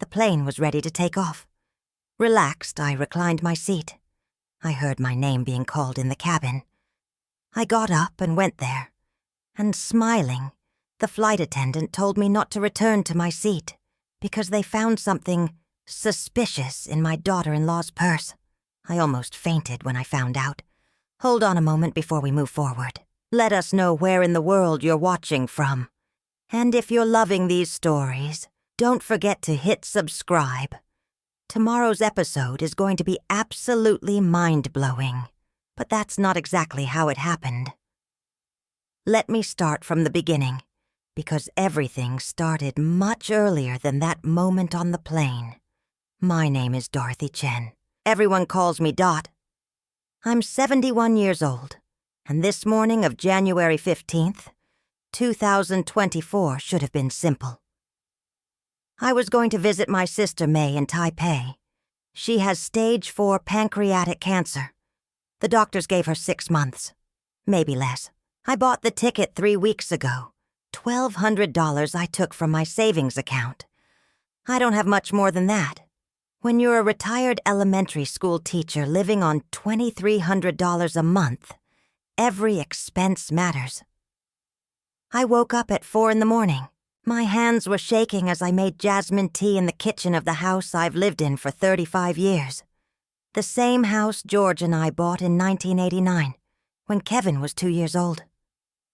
The plane was ready to take off. Relaxed, I reclined my seat. I heard my name being called in the cabin. I got up and went there, and smiling, the flight attendant told me not to return to my seat because they found something suspicious in my daughter-in-law's purse. I almost fainted when I found out. Hold on a moment before we move forward. Let us know where in the world you're watching from. And if you're loving these stories, don't forget to hit subscribe. Tomorrow's episode is going to be absolutely mind-blowing, but that's not exactly how it happened. Let me start from the beginning, because everything started much earlier than that moment on the plane. My name is Dorothy Chen. Everyone calls me Dot. I'm 71 years old, and this morning of January 15th, 2024 should have been simple. I was going to visit my sister May in Taipei. She has stage 4 pancreatic cancer. The doctors gave her 6 months, maybe less. I bought the ticket 3 weeks ago. $1,200 I took from my savings account. I don't have much more than that. When you're a retired elementary school teacher living on $2,300 a month, every expense matters. I woke up at 4 in the morning. My hands were shaking as I made jasmine tea in the kitchen of the house I've lived in for 35 years. The same house George and I bought in 1989, when Kevin was 2 years old.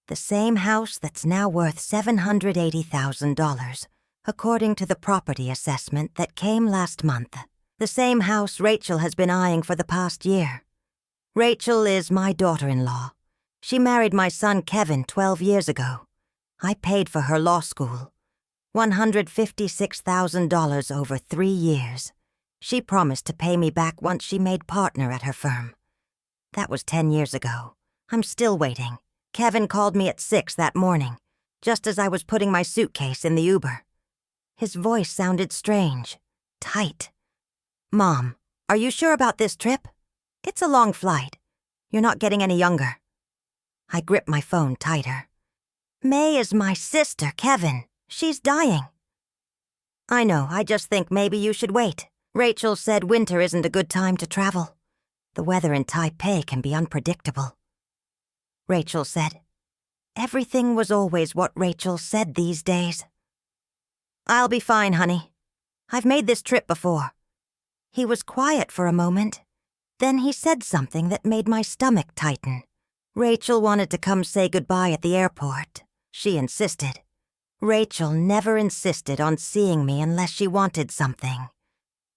The same house that's now worth $780,000, according to the property assessment that came last month. The same house Rachel has been eyeing for the past year. Rachel is my daughter-in-law. She married my son Kevin 12 years ago. I paid for her law school, $156,000 over 3 years. She promised to pay me back once she made partner at her firm. That was 10 years ago. I'm still waiting. Kevin called me at 6 that morning, just as I was putting my suitcase in the Uber. His voice sounded strange, tight. "Mom, are you sure about this trip? It's a long flight. You're not getting any younger." I gripped my phone tighter. "May is my sister, Kevin. She's dying." "I know, I just think maybe you should wait. Rachel said winter isn't a good time to travel. The weather in Taipei can be unpredictable." Rachel said. Everything was always what Rachel said these days. "I'll be fine, honey. I've made this trip before." He was quiet for a moment. Then he said something that made my stomach tighten. Rachel wanted to come say goodbye at the airport. She insisted. Rachel never insisted on seeing me unless she wanted something.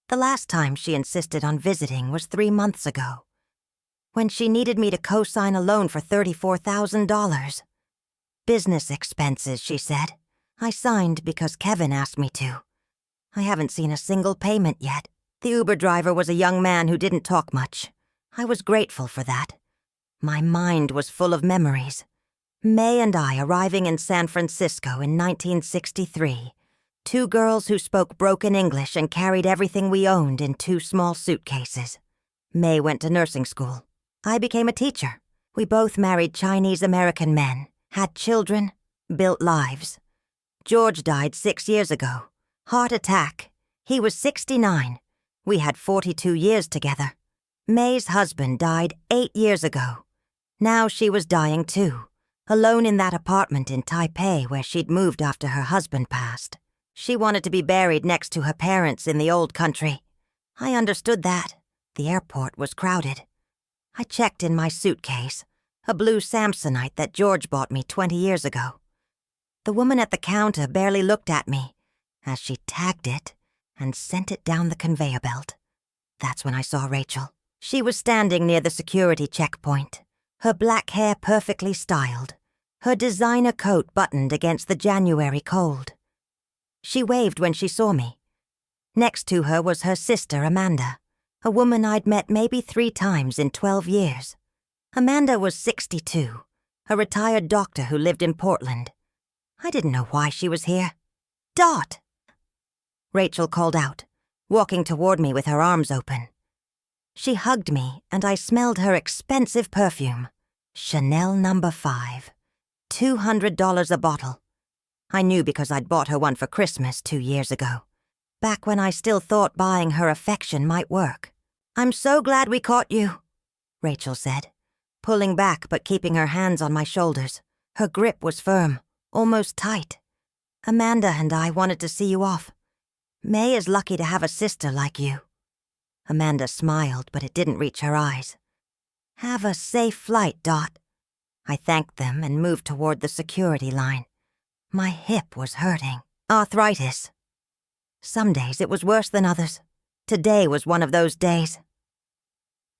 The last time she insisted on visiting was 3 months ago, when she needed me to co-sign a loan for $34,000. Business expenses, she said. I signed because Kevin asked me to. I haven't seen a single payment yet. The Uber driver was a young man who didn't talk much. I was grateful for that. My mind was full of memories. May and I arriving in San Francisco in 1963. 2 girls who spoke broken English and carried everything we owned in 2 small suitcases. May went to nursing school. I became a teacher. We both married Chinese-American men, had children, built lives. George died 6 years ago. Heart attack. He was 69. We had 42 years together. May's husband died 8 years ago. Now she was dying too, alone in that apartment in Taipei where she'd moved after her husband passed. She wanted to be buried next to her parents in the old country. I understood that. The airport was crowded. I checked in my suitcase, a blue Samsonite that George bought me 20 years ago. The woman at the counter barely looked at me as she tagged it and sent it down the conveyor belt. That's when I saw Rachel. She was standing near the security checkpoint, her black hair perfectly styled, her designer coat buttoned against the January cold. She waved when she saw me. Next to her was her sister, Amanda, a woman I'd met maybe 3 times in 12 years. Amanda was 62, a retired doctor who lived in Portland. I didn't know why she was here. "Dot!" Rachel called out, walking toward me with her arms open. She hugged me, and I smelled her expensive perfume. Chanel No. 5. $200 a bottle. I knew because I'd bought her one for Christmas 2 years ago. back when I still thought buying her affection might work. "I'm so glad we caught you," Rachel said, pulling back but keeping her hands on my shoulders. Her grip was firm, almost tight. "Amanda and I wanted to see you off. May is lucky to have a sister like you." Amanda smiled, but it didn't reach her eyes. "Have a safe flight, Dot." I thanked them and moved toward the security line. My hip was hurting. Arthritis. Some days it was worse than others. Today was one of those days.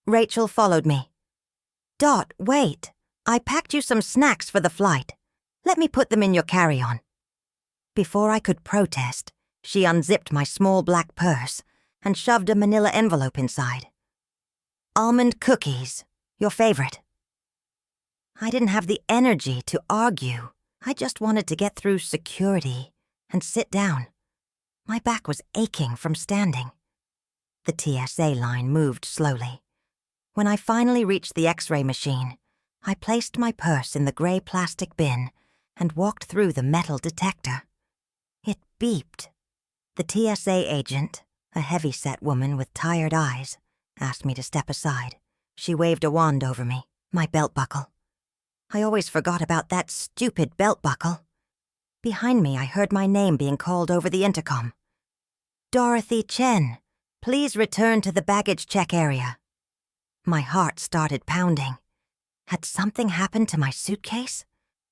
Rachel followed me. "Dot, wait. I packed you some snacks for the flight. Let me put them in your carry-on." Before I could protest, she unzipped my small black purse and shoved a manila envelope inside. "Almond cookies, your favorite." I didn't have the energy to argue. I just wanted to get through security and sit down. My back was aching from standing. The TSA line moved slowly. When I finally reached the X-ray machine, I placed my purse in the gray plastic bin and walked through the metal detector. It beeped. The TSA agent, a heavy-set woman with tired eyes, asked me to step aside. She waved a wand over me, my belt buckle. I always forgot about that stupid belt buckle. Behind me, I heard my name being called over the intercom. "Dorothy Chen, please return to the baggage check area." My heart started pounding. Had something happened to my suitcase?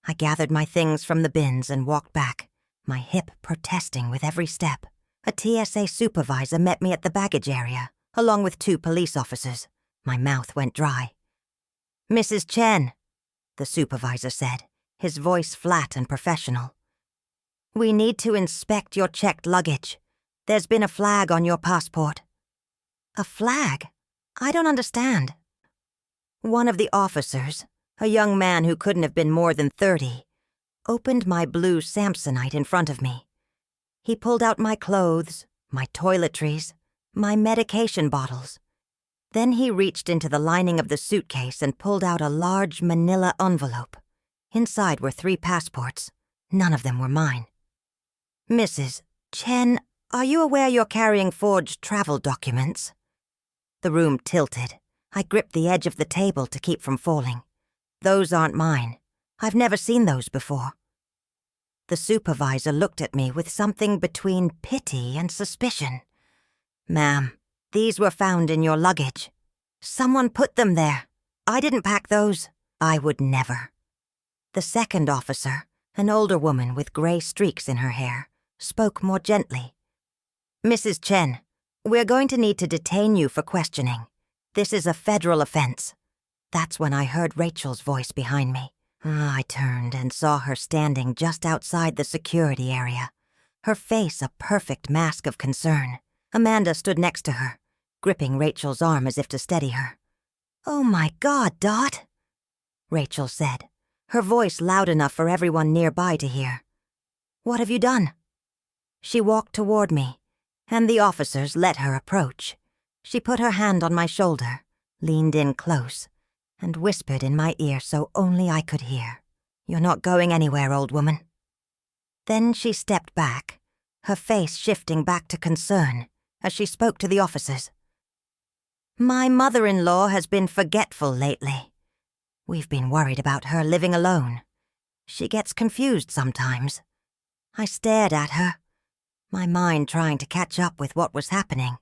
I gathered my things from the bins and walked back, my hip protesting with every step. A TSA supervisor met me at the baggage area, along with 2 police officers. My mouth went dry. "Mrs. Chen," the supervisor said, his voice flat and professional. "We need to inspect your checked luggage. There's been a flag on your passport." "A flag? I don't understand." One of the officers, a young man who couldn't have been more than 30, opened my blue Samsonite in front of me. He pulled out my clothes, my toiletries, my medication bottles. Then he reached into the lining of the suitcase and pulled out a large manila envelope. Inside were 3 passports. None of them were mine. "Mrs. Chen, are you aware you're carrying forged travel documents?" The room tilted. I gripped the edge of the table to keep from falling. "Those aren't mine. I've never seen those before." The supervisor looked at me with something between pity and suspicion. "Ma'am, these were found in your luggage. Someone put them there. I didn't pack those. I would never." The second officer, an older woman with gray streaks in her hair, spoke more gently. "Mrs. Chen, we're going to need to detain you for questioning. This is a federal offense." That's when I heard Rachel's voice behind me. I turned and saw her standing just outside the security area, her face a perfect mask of concern. Amanda stood next to her, gripping Rachel's arm as if to steady her. "Oh my God, Dot," Rachel said, her voice loud enough for everyone nearby to hear. "What have you done?" She walked toward me, and the officers let her approach. She put her hand on my shoulder, leaned in close, and whispered in my ear so only I could hear. "You're not going anywhere, old woman." Then she stepped back, her face shifting back to concern as she spoke to the officers. "My mother-in-law has been forgetful lately. We've been worried about her living alone. She gets confused sometimes." I stared at her, my mind trying to catch up with what was happening.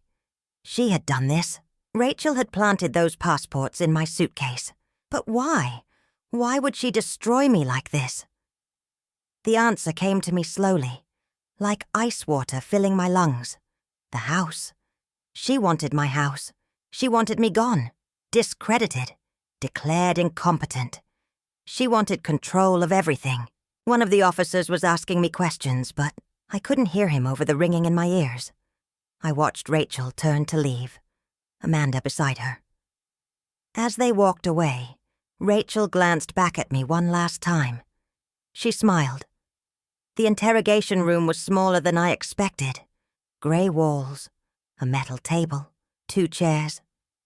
She had done this. Rachel had planted those passports in my suitcase. But why? Why would she destroy me like this? The answer came to me slowly, like ice water filling my lungs. The house. She wanted my house. She wanted me gone, discredited, declared incompetent. She wanted control of everything. One of the officers was asking me questions, but I couldn't hear him over the ringing in my ears. I watched Rachel turn to leave, Amanda beside her. As they walked away, Rachel glanced back at me one last time. She smiled. The interrogation room was smaller than I expected. Gray walls, a metal table, 2 chairs,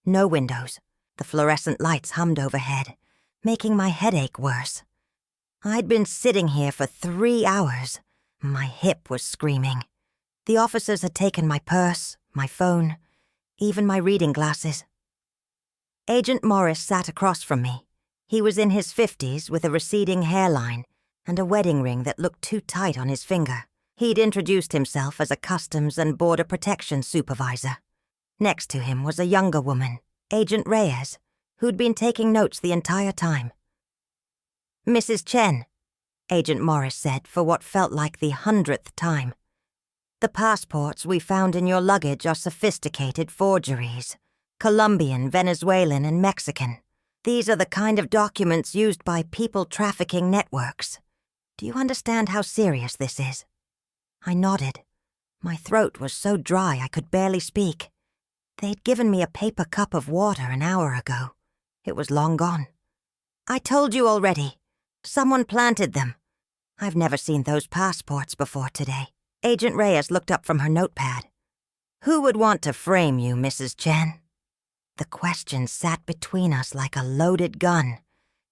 no windows. The fluorescent lights hummed overhead, making my headache worse. I'd been sitting here for 3 hours. My hip was screaming. The officers had taken my purse, my phone, even my reading glasses. Agent Morris sat across from me. He was in his 50s with a receding hairline and a wedding ring that looked too tight on his finger. He'd introduced himself as a Customs and Border Protection supervisor. Next to him was a younger woman, Agent Reyes, who'd been taking notes the entire time. "Mrs. Chen," Agent Morris said for what felt like the 100th time. "The passports we found in your luggage are sophisticated forgeries. Colombian, Venezuelan, and Mexican. These are the kind of documents used by people trafficking networks. Do you understand how serious this is?" I nodded. My throat was so dry I could barely speak. They'd given me a paper cup of water an hour ago. It was long gone. "I told you already. Someone planted them. I've never seen those passports before today." Agent Reyes looked up from her notepad. "Who would want to frame you, Mrs. Chen?" The question sat between us like a loaded gun.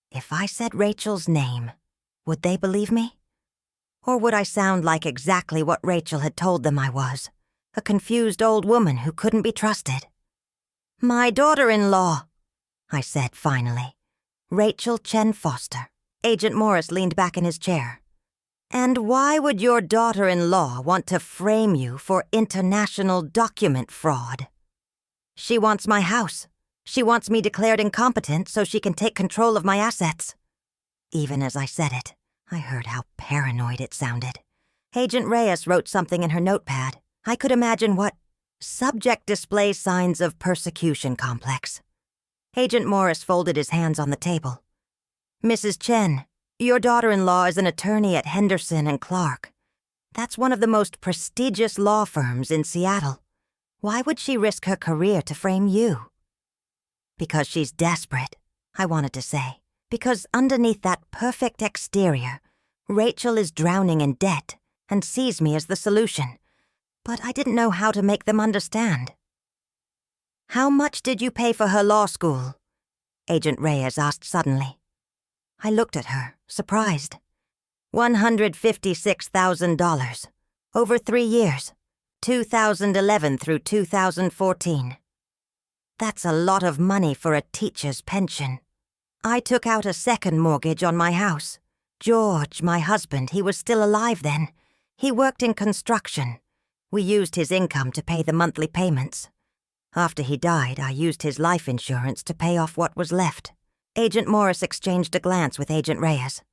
If I said Rachel's name, would they believe me? Or would I sound like exactly what Rachel had told them I was, a confused old woman who couldn't be trusted? "My daughter-in-law," I said finally. "Rachel Chen Foster." Agent Morris leaned back in his chair. "And why would your daughter-in-law want to frame you for international document fraud?" "She wants my house. She wants me declared incompetent so she can take control of my assets." Even as I said it, I heard how paranoid it sounded. Agent Reyes wrote something in her notepad. I could imagine what subject displays signs of persecution complex. Agent Morris folded his hands on the table. "Mrs. Chen, your daughter-in-law is an attorney at Henderson and Clark. That's one of the most prestigious law firms in Seattle. Why would she risk her career to frame you?" "Because she's desperate," I wanted to say. "Because underneath that perfect exterior, Rachel is drowning in debt and sees me as the solution. But I didn't know how to make them understand." "How much did you pay for her law school?" Agent Reyes asked suddenly. I looked at her, surprised. $156,000. Over 3 years. 2011 through 2014. That's a lot of money for a teacher's pension. I took out a second mortgage on my house. George, my husband, he was still alive then. He worked in construction. We used his income to pay the monthly payments. After he died, I used his life insurance to pay off what was left. Agent Morris exchanged a glance with Agent Reyes.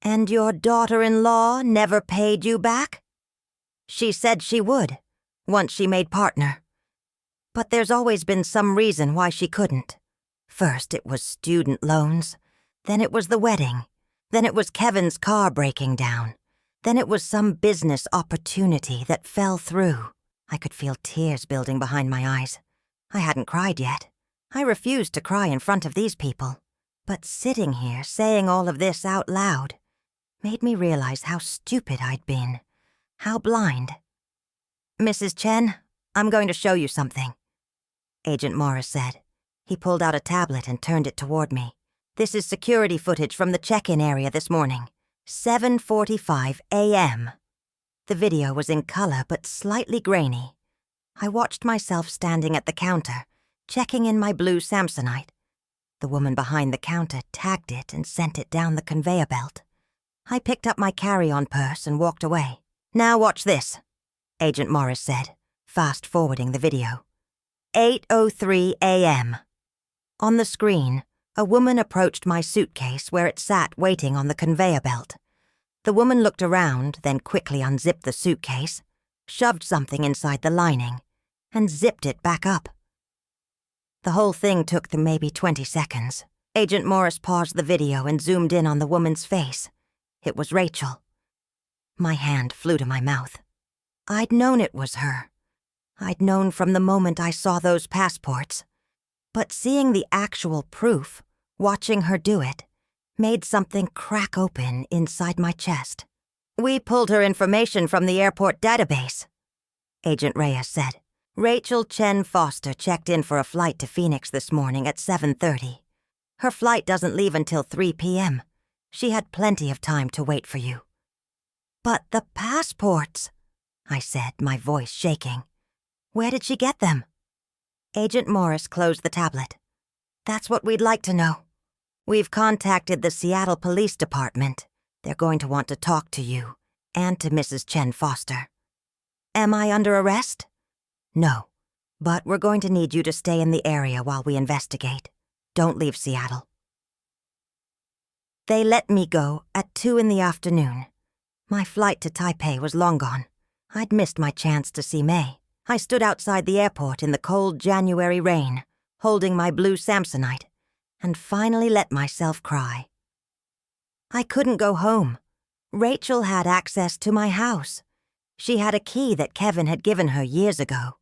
"And your daughter-in-law never paid you back?" "She said she would, once she made partner. But there's always been some reason why she couldn't. First it was student loans, then it was the wedding, then it was Kevin's car breaking down, then it was some business opportunity that fell through." I could feel tears building behind my eyes. I hadn't cried yet. I refused to cry in front of these people. But sitting here saying all of this out loud made me realize how stupid I'd been, how blind. "Mrs. Chen, I'm going to show you something," Agent Morris said. He pulled out a tablet and turned it toward me. "This is security footage from the check-in area this morning. 7:45 a.m. The video was in color but slightly grainy. I watched myself standing at the counter, checking in my blue Samsonite. The woman behind the counter tagged it and sent it down the conveyor belt. I picked up my carry-on purse and walked away. "Now watch this," Agent Morris said, fast-forwarding the video. 8:03 a.m. On the screen, a woman approached my suitcase where it sat waiting on the conveyor belt. The woman looked around, then quickly unzipped the suitcase, shoved something inside the lining, and zipped it back up. The whole thing took them maybe 20 seconds. Agent Morris paused the video and zoomed in on the woman's face. It was Rachel. My hand flew to my mouth. I'd known it was her. I'd known from the moment I saw those passports. But seeing the actual proof, watching her do it, made something crack open inside my chest. "We pulled her information from the airport database," Agent Reyes said. "Rachel Chen Foster checked in for a flight to Phoenix this morning at 7:30. Her flight doesn't leave until 3 p.m. She had plenty of time to wait for you." "But the passports," I said, my voice shaking. Where did she get them? Agent Morris closed the tablet. That's what we'd like to know. We've contacted the Seattle Police Department. They're going to want to talk to you and to Mrs. Chen Foster. Am I under arrest? No, but we're going to need you to stay in the area while we investigate. Don't leave Seattle. They let me go at 2 in the afternoon. My flight to Taipei was long gone. I'd missed my chance to see May. I stood outside the airport in the cold January rain, holding my blue Samsonite, and finally let myself cry. I couldn't go home. Rachel had access to my house. She had a key that Kevin had given her years ago.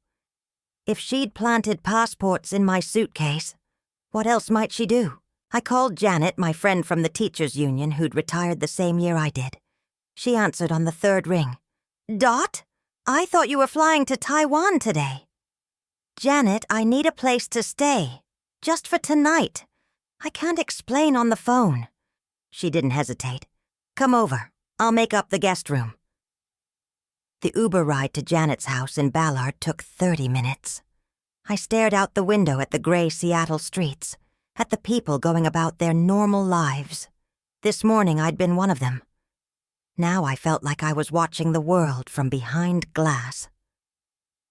If she'd planted passports in my suitcase, what else might she do? I called Janet, my friend from the teachers' union who'd retired the same year I did. She answered on the 3rd ring. Dot? I thought you were flying to Taiwan today. Janet, I need a place to stay. Just for tonight. I can't explain on the phone. She didn't hesitate. Come over. I'll make up the guest room. The Uber ride to Janet's house in Ballard took 30 minutes. I stared out the window at the gray Seattle streets, at the people going about their normal lives. This morning I'd been one of them. Now I felt like I was watching the world from behind glass.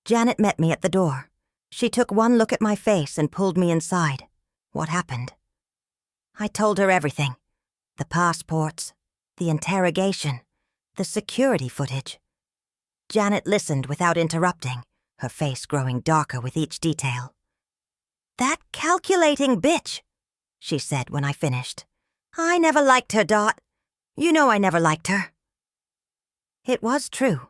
Janet met me at the door. She took one look at my face and pulled me inside. What happened? I told her everything. The passports, the interrogation, the security footage. Janet listened without interrupting, her face growing darker with each detail. That calculating bitch, she said when I finished. I never liked her, Dot. You know I never liked her. It was true.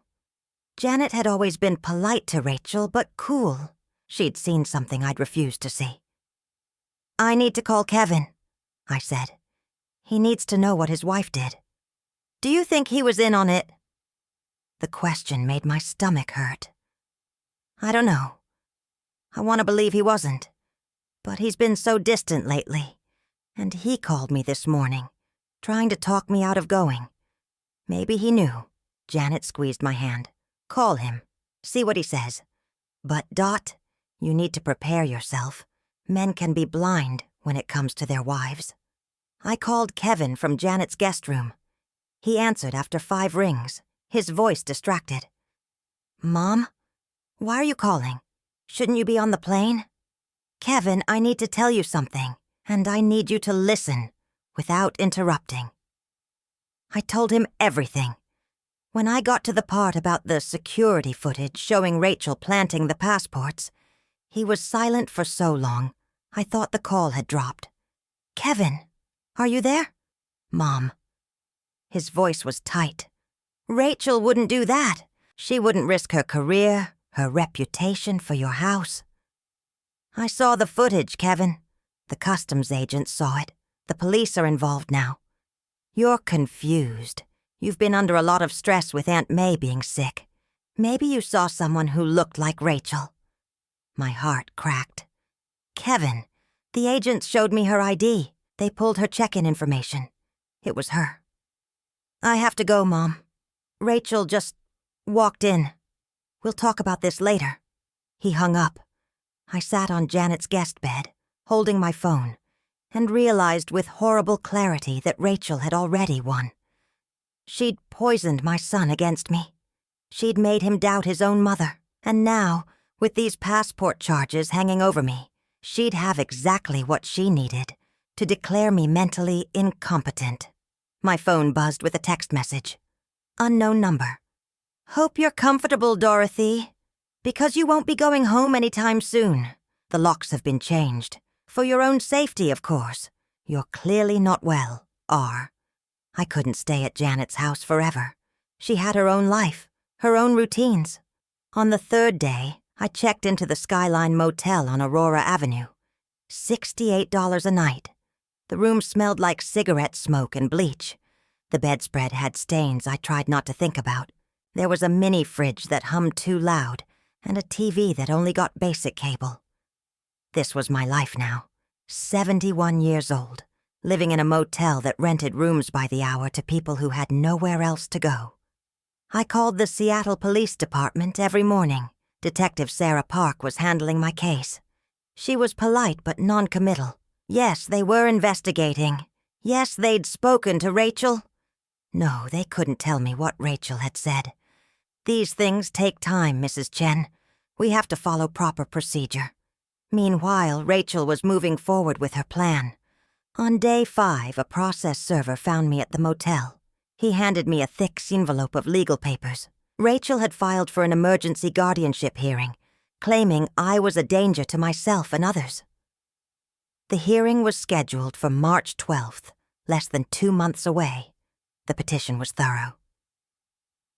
Janet had always been polite to Rachel, but cool. She'd seen something I'd refused to see. I need to call Kevin, I said. He needs to know what his wife did. Do you think he was in on it? The question made my stomach hurt. I don't know. I want to believe he wasn't. But he's been so distant lately. And he called me this morning, trying to talk me out of going. Maybe he knew. Janet squeezed my hand. Call him. See what he says. But, Dot, you need to prepare yourself. Men can be blind when it comes to their wives. I called Kevin from Janet's guest room. He answered after 5 rings, his voice distracted. Mom? Why are you calling? Shouldn't you be on the plane? Kevin, I need to tell you something, and I need you to listen without interrupting. I told him everything. When I got to the part about the security footage showing Rachel planting the passports, he was silent for so long, I thought the call had dropped. Kevin, are you there? Mom. His voice was tight. Rachel wouldn't do that. She wouldn't risk her career, her reputation for your house. I saw the footage, Kevin. The customs agents saw it. The police are involved now. You're confused. You've been under a lot of stress with Aunt May being sick. Maybe you saw someone who looked like Rachel. My heart cracked. Kevin, the agents showed me her ID. They pulled her check-in information. It was her. I have to go, Mom. Rachel just walked in. We'll talk about this later. He hung up. I sat on Janet's guest bed, holding my phone, and realized with horrible clarity that Rachel had already won. She'd poisoned my son against me. She'd made him doubt his own mother. And now, with these passport charges hanging over me, she'd have exactly what she needed to declare me mentally incompetent. My phone buzzed with a text message. Unknown number. Hope you're comfortable, Dorothy. Because you won't be going home anytime soon. The locks have been changed. For your own safety, of course. You're clearly not well, R. I couldn't stay at Janet's house forever. She had her own life, her own routines. On the 3rd day, I checked into the Skyline Motel on Aurora Avenue. $68 a night. The room smelled like cigarette smoke and bleach. The bedspread had stains I tried not to think about. There was a mini fridge that hummed too loud, and a TV that only got basic cable. This was my life now. 71 years old, living in a motel that rented rooms by the hour to people who had nowhere else to go. I called the Seattle Police Department every morning. Detective Sarah Park was handling my case. She was polite but non-committal. Yes, they were investigating. Yes, they'd spoken to Rachel. No, they couldn't tell me what Rachel had said. These things take time, Mrs. Chen. We have to follow proper procedure. Meanwhile, Rachel was moving forward with her plan. On day 5, a process server found me at the motel. He handed me a thick envelope of legal papers. Rachel had filed for an emergency guardianship hearing, claiming I was a danger to myself and others. The hearing was scheduled for March 12th, less than 2 months away. The petition was thorough.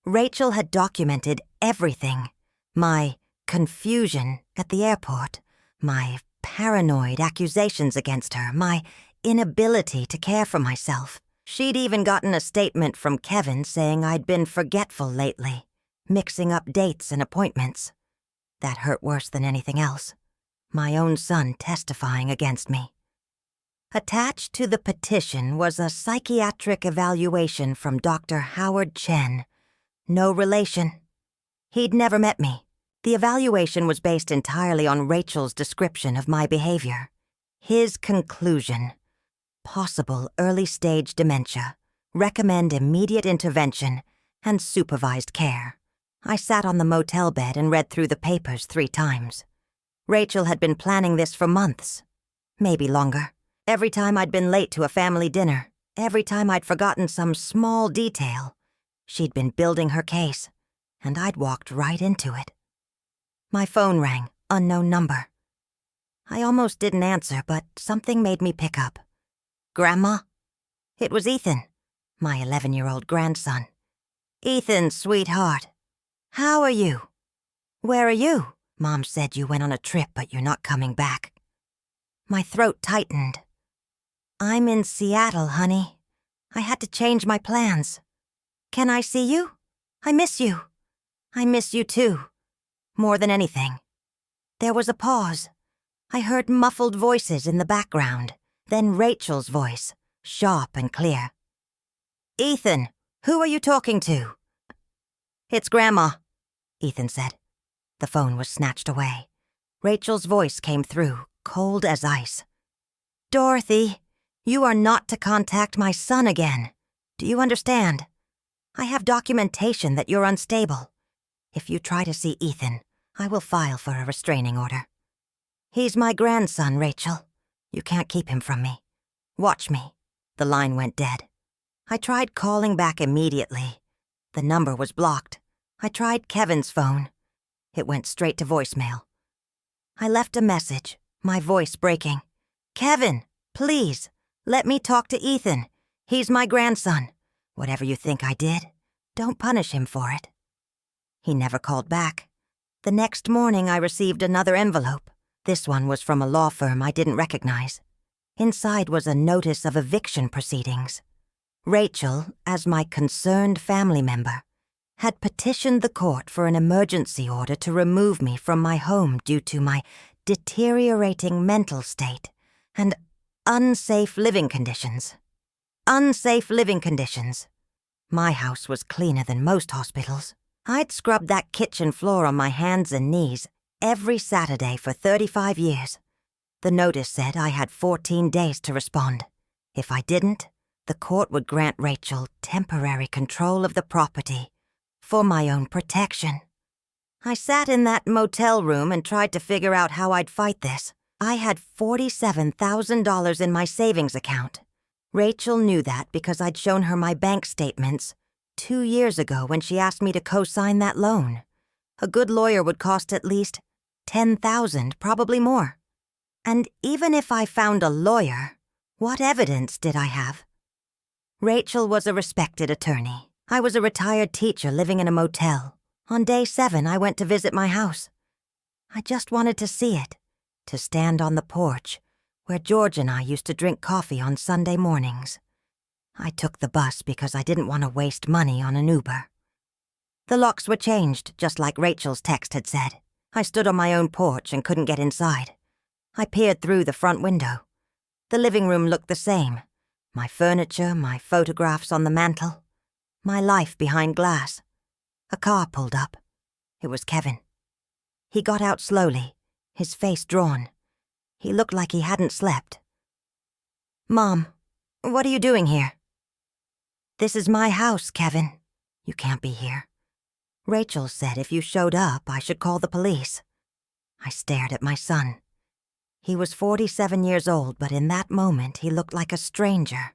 Rachel had documented everything. My confusion at the airport, my paranoid accusations against her, my inability to care for myself. She'd even gotten a statement from Kevin saying I'd been forgetful lately, mixing up dates and appointments. That hurt worse than anything else. My own son testifying against me. Attached to the petition was a psychiatric evaluation from Dr. Howard Chen. No relation. He'd never met me. The evaluation was based entirely on Rachel's description of my behavior. His conclusion: possible early-stage dementia, recommend immediate intervention, and supervised care. I sat on the motel bed and read through the papers 3 times. Rachel had been planning this for months, maybe longer. Every time I'd been late to a family dinner, every time I'd forgotten some small detail, she'd been building her case, and I'd walked right into it. My phone rang, unknown number. I almost didn't answer, but something made me pick up. Grandma? It was Ethan, my 11-year-old grandson. Ethan, sweetheart. How are you? Where are you? Mom said you went on a trip, but you're not coming back. My throat tightened. I'm in Seattle, honey. I had to change my plans. Can I see you? I miss you. I miss you too. More than anything. There was a pause. I heard muffled voices in the background, then Rachel's voice, sharp and clear. Ethan, who are you talking to? It's Grandma, Ethan said. The phone was snatched away. Rachel's voice came through, cold as ice. Dorothy, you are not to contact my son again. Do you understand? I have documentation that you're unstable. If you try to see Ethan, I will file for a restraining order. He's my grandson, Rachel. You can't keep him from me. Watch me. The line went dead. I tried calling back immediately. The number was blocked. I tried Kevin's phone. It went straight to voicemail. I left a message, my voice breaking. Kevin, please, let me talk to Ethan. He's my grandson. Whatever you think I did, don't punish him for it. He never called back. The next morning I received another envelope. This one was from a law firm I didn't recognize. Inside was a notice of eviction proceedings. Rachel, as my concerned family member, had petitioned the court for an emergency order to remove me from my home due to my deteriorating mental state and unsafe living conditions. Unsafe living conditions. My house was cleaner than most hospitals. I'd scrubbed that kitchen floor on my hands and knees every Saturday for 35 years. The notice said I had 14 days to respond. If I didn't, the court would grant Rachel temporary control of the property for my own protection. I sat in that motel room and tried to figure out how I'd fight this. I had $47,000 in my savings account. Rachel knew that because I'd shown her my bank statements 2 years ago when she asked me to co-sign that loan. A good lawyer would cost at least $10,000, probably more. And even if I found a lawyer, what evidence did I have? Rachel was a respected attorney. I was a retired teacher living in a motel. On day 7, I went to visit my house. I just wanted to see it, to stand on the porch, where George and I used to drink coffee on Sunday mornings. I took the bus because I didn't want to waste money on an Uber. The locks were changed, just like Rachel's text had said. I stood on my own porch and couldn't get inside. I peered through the front window. The living room looked the same. My furniture, my photographs on the mantel. My life behind glass. A car pulled up. It was Kevin. He got out slowly, his face drawn. He looked like he hadn't slept. "Mom, what are you doing here?" "This is my house, Kevin. You can't be here. Rachel said if you showed up, I should call the police." I stared at my son. He was 47 years old, but in that moment he looked like a stranger.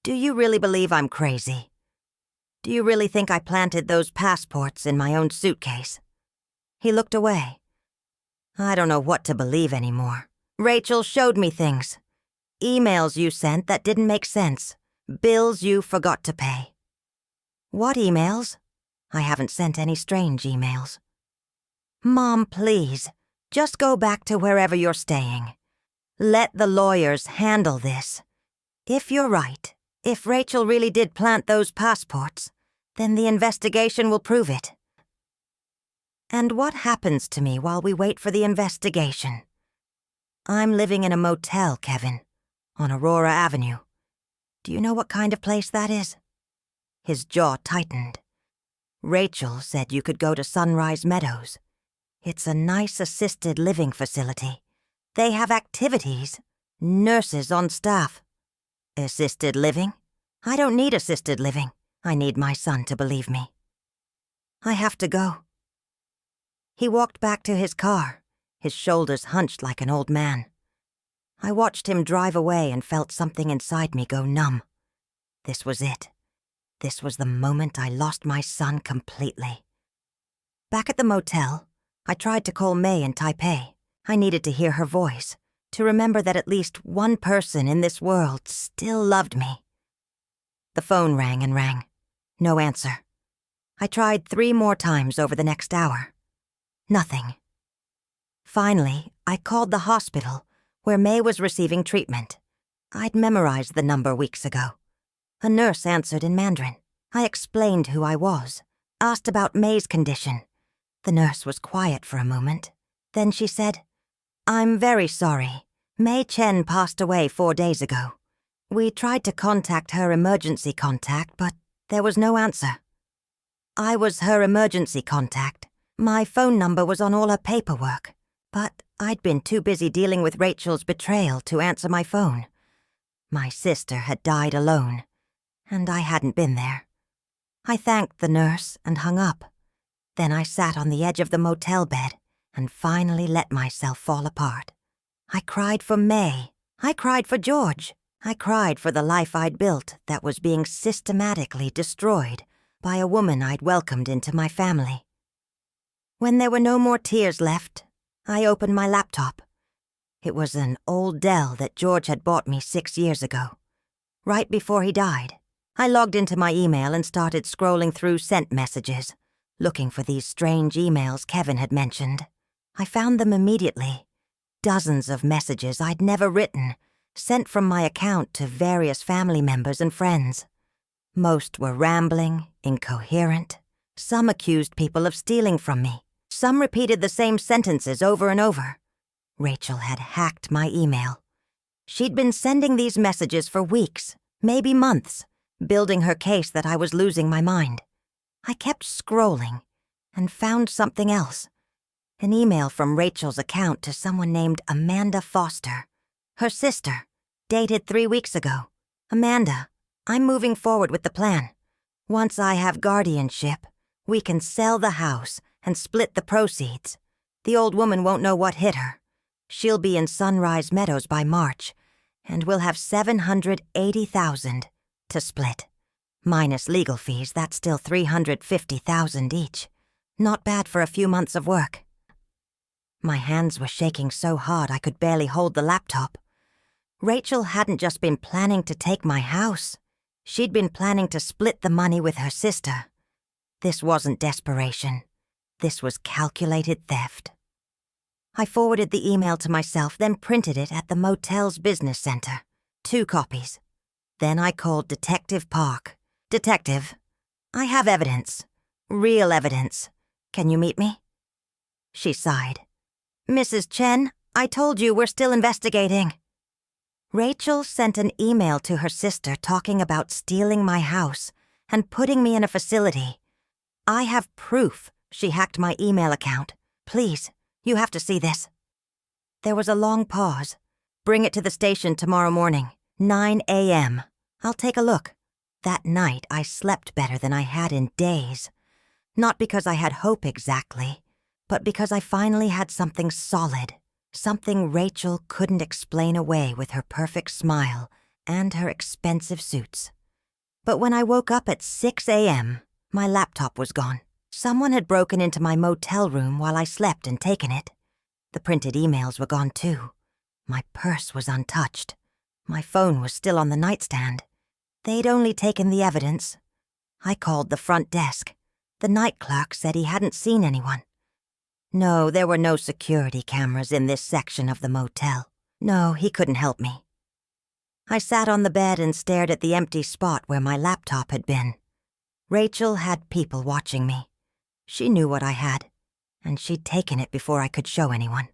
"Do you really believe I'm crazy? Do you really think I planted those passports in my own suitcase?" He looked away. "I don't know what to believe anymore. Rachel showed me things. Emails you sent that didn't make sense. Bills you forgot to pay." "What emails? I haven't sent any strange emails." "Mom, please, just go back to wherever you're staying. Let the lawyers handle this. If you're right, if Rachel really did plant those passports, then the investigation will prove it." "And what happens to me while we wait for the investigation?" "I'm living in a motel, Kevin, on Aurora Avenue. Do you know what kind of place that is?" His jaw tightened. "Rachel said you could go to Sunrise Meadows. It's a nice assisted living facility. They have activities, nurses on staff." "Assisted living? I don't need assisted living. I need my son to believe me." "I have to go." He walked back to his car, his shoulders hunched like an old man. I watched him drive away and felt something inside me go numb. This was it. This was the moment I lost my son completely. Back at the motel, I tried to call May in Taipei. I needed to hear her voice, to remember that at least one person in this world still loved me. The phone rang and rang. No answer. I tried 3 more times over the next hour. Nothing. Finally, I called the hospital, where May was receiving treatment. I'd memorized the number weeks ago. A nurse answered in Mandarin. I explained who I was, asked about May's condition. The nurse was quiet for a moment. Then she said, "I'm very sorry. May Chen passed away 4 days ago. We tried to contact her emergency contact, but there was no answer." I was her emergency contact. My phone number was on all her paperwork, but I'd been too busy dealing with Rachel's betrayal to answer my phone. My sister had died alone, and I hadn't been there. I thanked the nurse and hung up. Then I sat on the edge of the motel bed and finally let myself fall apart. I cried for May. I cried for George. I cried for the life I'd built that was being systematically destroyed by a woman I'd welcomed into my family. When there were no more tears left, I opened my laptop. It was an old Dell that George had bought me 6 years ago. Right before he died, I logged into my email and started scrolling through sent messages, looking for these strange emails Kevin had mentioned. I found them immediately. Dozens of messages I'd never written, sent from my account to various family members and friends. Most were rambling, incoherent. Some accused people of stealing from me. Some repeated the same sentences over and over. Rachel had hacked my email. She'd been sending these messages for weeks, maybe months, building her case that I was losing my mind. I kept scrolling and found something else. An email from Rachel's account to someone named Amanda Foster, her sister, dated 3 weeks ago. "Amanda, I'm moving forward with the plan. Once I have guardianship, we can sell the house and split the proceeds. The old woman won't know what hit her. She'll be in Sunrise Meadows by March, and we'll have $780,000 to split. Minus legal fees, that's still $350,000 each. Not bad for a few months of work." My hands were shaking so hard I could barely hold the laptop. Rachel hadn't just been planning to take my house. She'd been planning to split the money with her sister. This wasn't desperation. This was calculated theft. I forwarded the email to myself, then printed it at the motel's business center. 2 copies. Then I called Detective Park. "Detective, I have evidence. Real evidence. Can you meet me?" She sighed. "Mrs. Chen, I told you we're still investigating." Rachel sent an email to her sister talking about stealing my house and putting me in a facility. I have proof she hacked my email account. Please, you have to see this." There was a long pause. "Bring it to the station tomorrow morning, 9 a.m. I'll take a look." That night, I slept better than I had in days. Not because I had hope exactly, but because I finally had something solid, something Rachel couldn't explain away with her perfect smile and her expensive suits. But when I woke up at 6 a.m., my laptop was gone. Someone had broken into my motel room while I slept and taken it. The printed emails were gone too. My purse was untouched. My phone was still on the nightstand. They'd only taken the evidence. I called the front desk. The night clerk said he hadn't seen anyone. No, there were no security cameras in this section of the motel. No, he couldn't help me. I sat on the bed and stared at the empty spot where my laptop had been. Rachel had people watching me. She knew what I had, and she'd taken it before I could show anyone.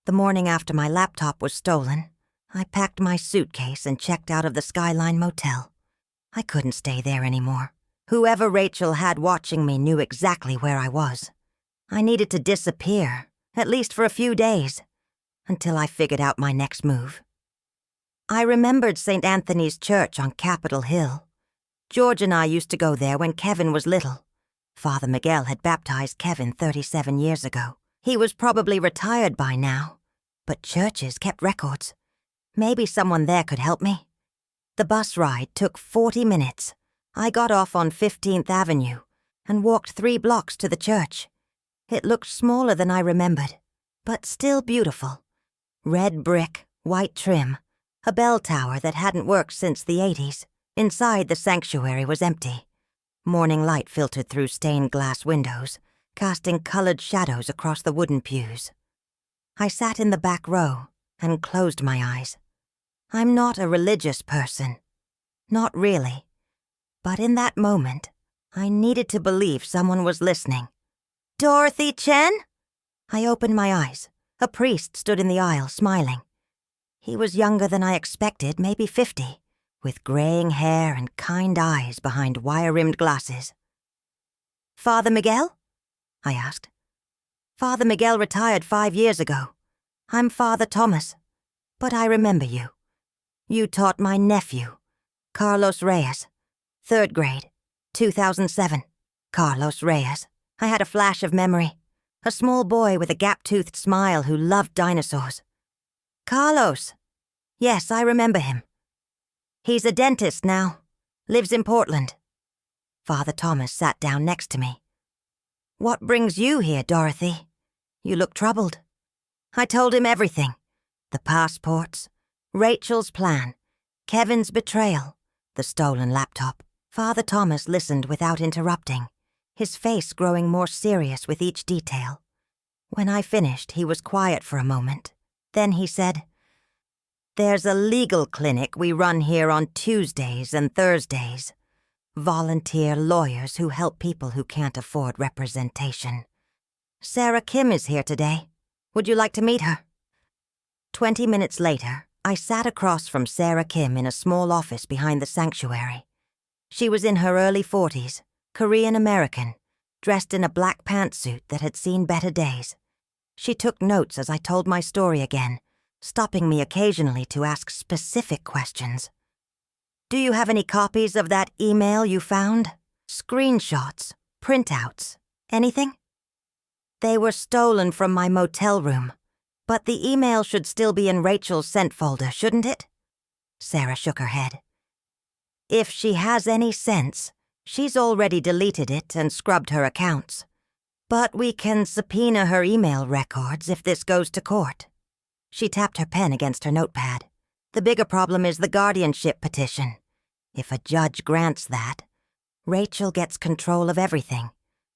The morning after my laptop was stolen, I packed my suitcase and checked out of the Skyline Motel. I couldn't stay there anymore. Whoever Rachel had watching me knew exactly where I was. I needed to disappear, at least for a few days, until I figured out my next move. I remembered St. Anthony's Church on Capitol Hill. George and I used to go there when Kevin was little. Father Miguel had baptized Kevin 37 years ago. He was probably retired by now, but churches kept records. Maybe someone there could help me. The bus ride took 40 minutes. I got off on 15th Avenue and walked 3 blocks to the church. It looked smaller than I remembered, but still beautiful. Red brick, white trim, a bell tower that hadn't worked since the 80s. Inside, the sanctuary was empty. Morning light filtered through stained glass windows, casting colored shadows across the wooden pews. I sat in the back row and closed my eyes. I'm not a religious person. Not really. But in that moment, I needed to believe someone was listening. "Dorothy Chen?" I opened my eyes. A priest stood in the aisle, smiling. He was younger than I expected, maybe 50, with graying hair and kind eyes behind wire-rimmed glasses. "Father Miguel?" I asked. "Father Miguel retired 5 years ago. I'm Father Thomas, but I remember you. You taught my nephew, Carlos Reyes, 3rd grade, 2007. Carlos Reyes. I had a flash of memory. A small boy with a gap-toothed smile who loved dinosaurs. Carlos. Yes, I remember him. He's a dentist now. Lives in Portland." Father Thomas sat down next to me. "What brings you here, Dorothy? You look troubled." I told him everything. The passports, Rachel's plan, Kevin's betrayal, the stolen laptop. Father Thomas listened without interrupting, his face growing more serious with each detail. When I finished, he was quiet for a moment. Then he said, "There's a legal clinic we run here on Tuesdays and Thursdays. Volunteer lawyers who help people who can't afford representation. Sarah Kim is here today. Would you like to meet her?" 20 minutes later, I sat across from Sarah Kim in a small office behind the sanctuary. She was in her early 40s, Korean-American, dressed in a black pantsuit that had seen better days. She took notes as I told my story again, stopping me occasionally to ask specific questions. "Do you have any copies of that email you found? Screenshots, printouts, anything?" "They were stolen from my motel room, but the email should still be in Rachel's sent folder, shouldn't it?" Sarah shook her head. "If she has any sense, she's already deleted it and scrubbed her accounts. But we can subpoena her email records if this goes to court." She tapped her pen against her notepad. "The bigger problem is the guardianship petition. If a judge grants that, Rachel gets control of everything.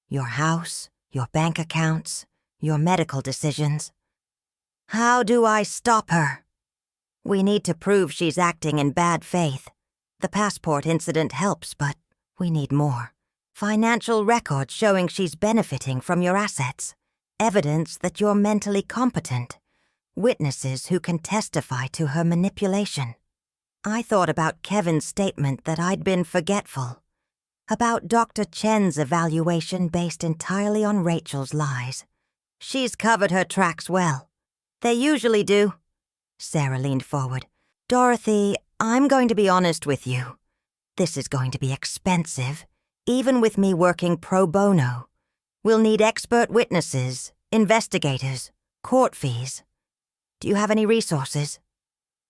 Your house, your bank accounts, your medical decisions. How do I stop her? We need to prove she's acting in bad faith. The passport incident helps, but we need more. Financial records showing she's benefiting from your assets. Evidence that you're mentally competent. Witnesses who can testify to her manipulation." I thought about Kevin's statement that I'd been forgetful. About Dr. Chen's evaluation based entirely on Rachel's lies. She's covered her tracks well. They usually do. Sarah leaned forward. Dorothy, I'm going to be honest with you. This is going to be expensive, even with me working pro bono. We'll need expert witnesses, investigators, court fees. Do you have any resources?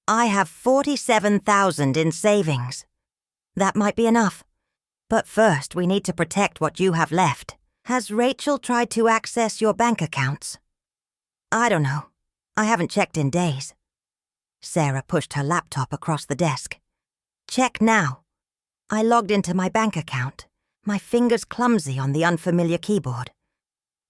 I have $47,000 in savings. That might be enough. But first, we need to protect what you have left. Has Rachel tried to access your bank accounts? I don't know. I haven't checked in days. Sarah pushed her laptop across the desk. Check now. I logged into my bank account, my fingers clumsy on the unfamiliar keyboard.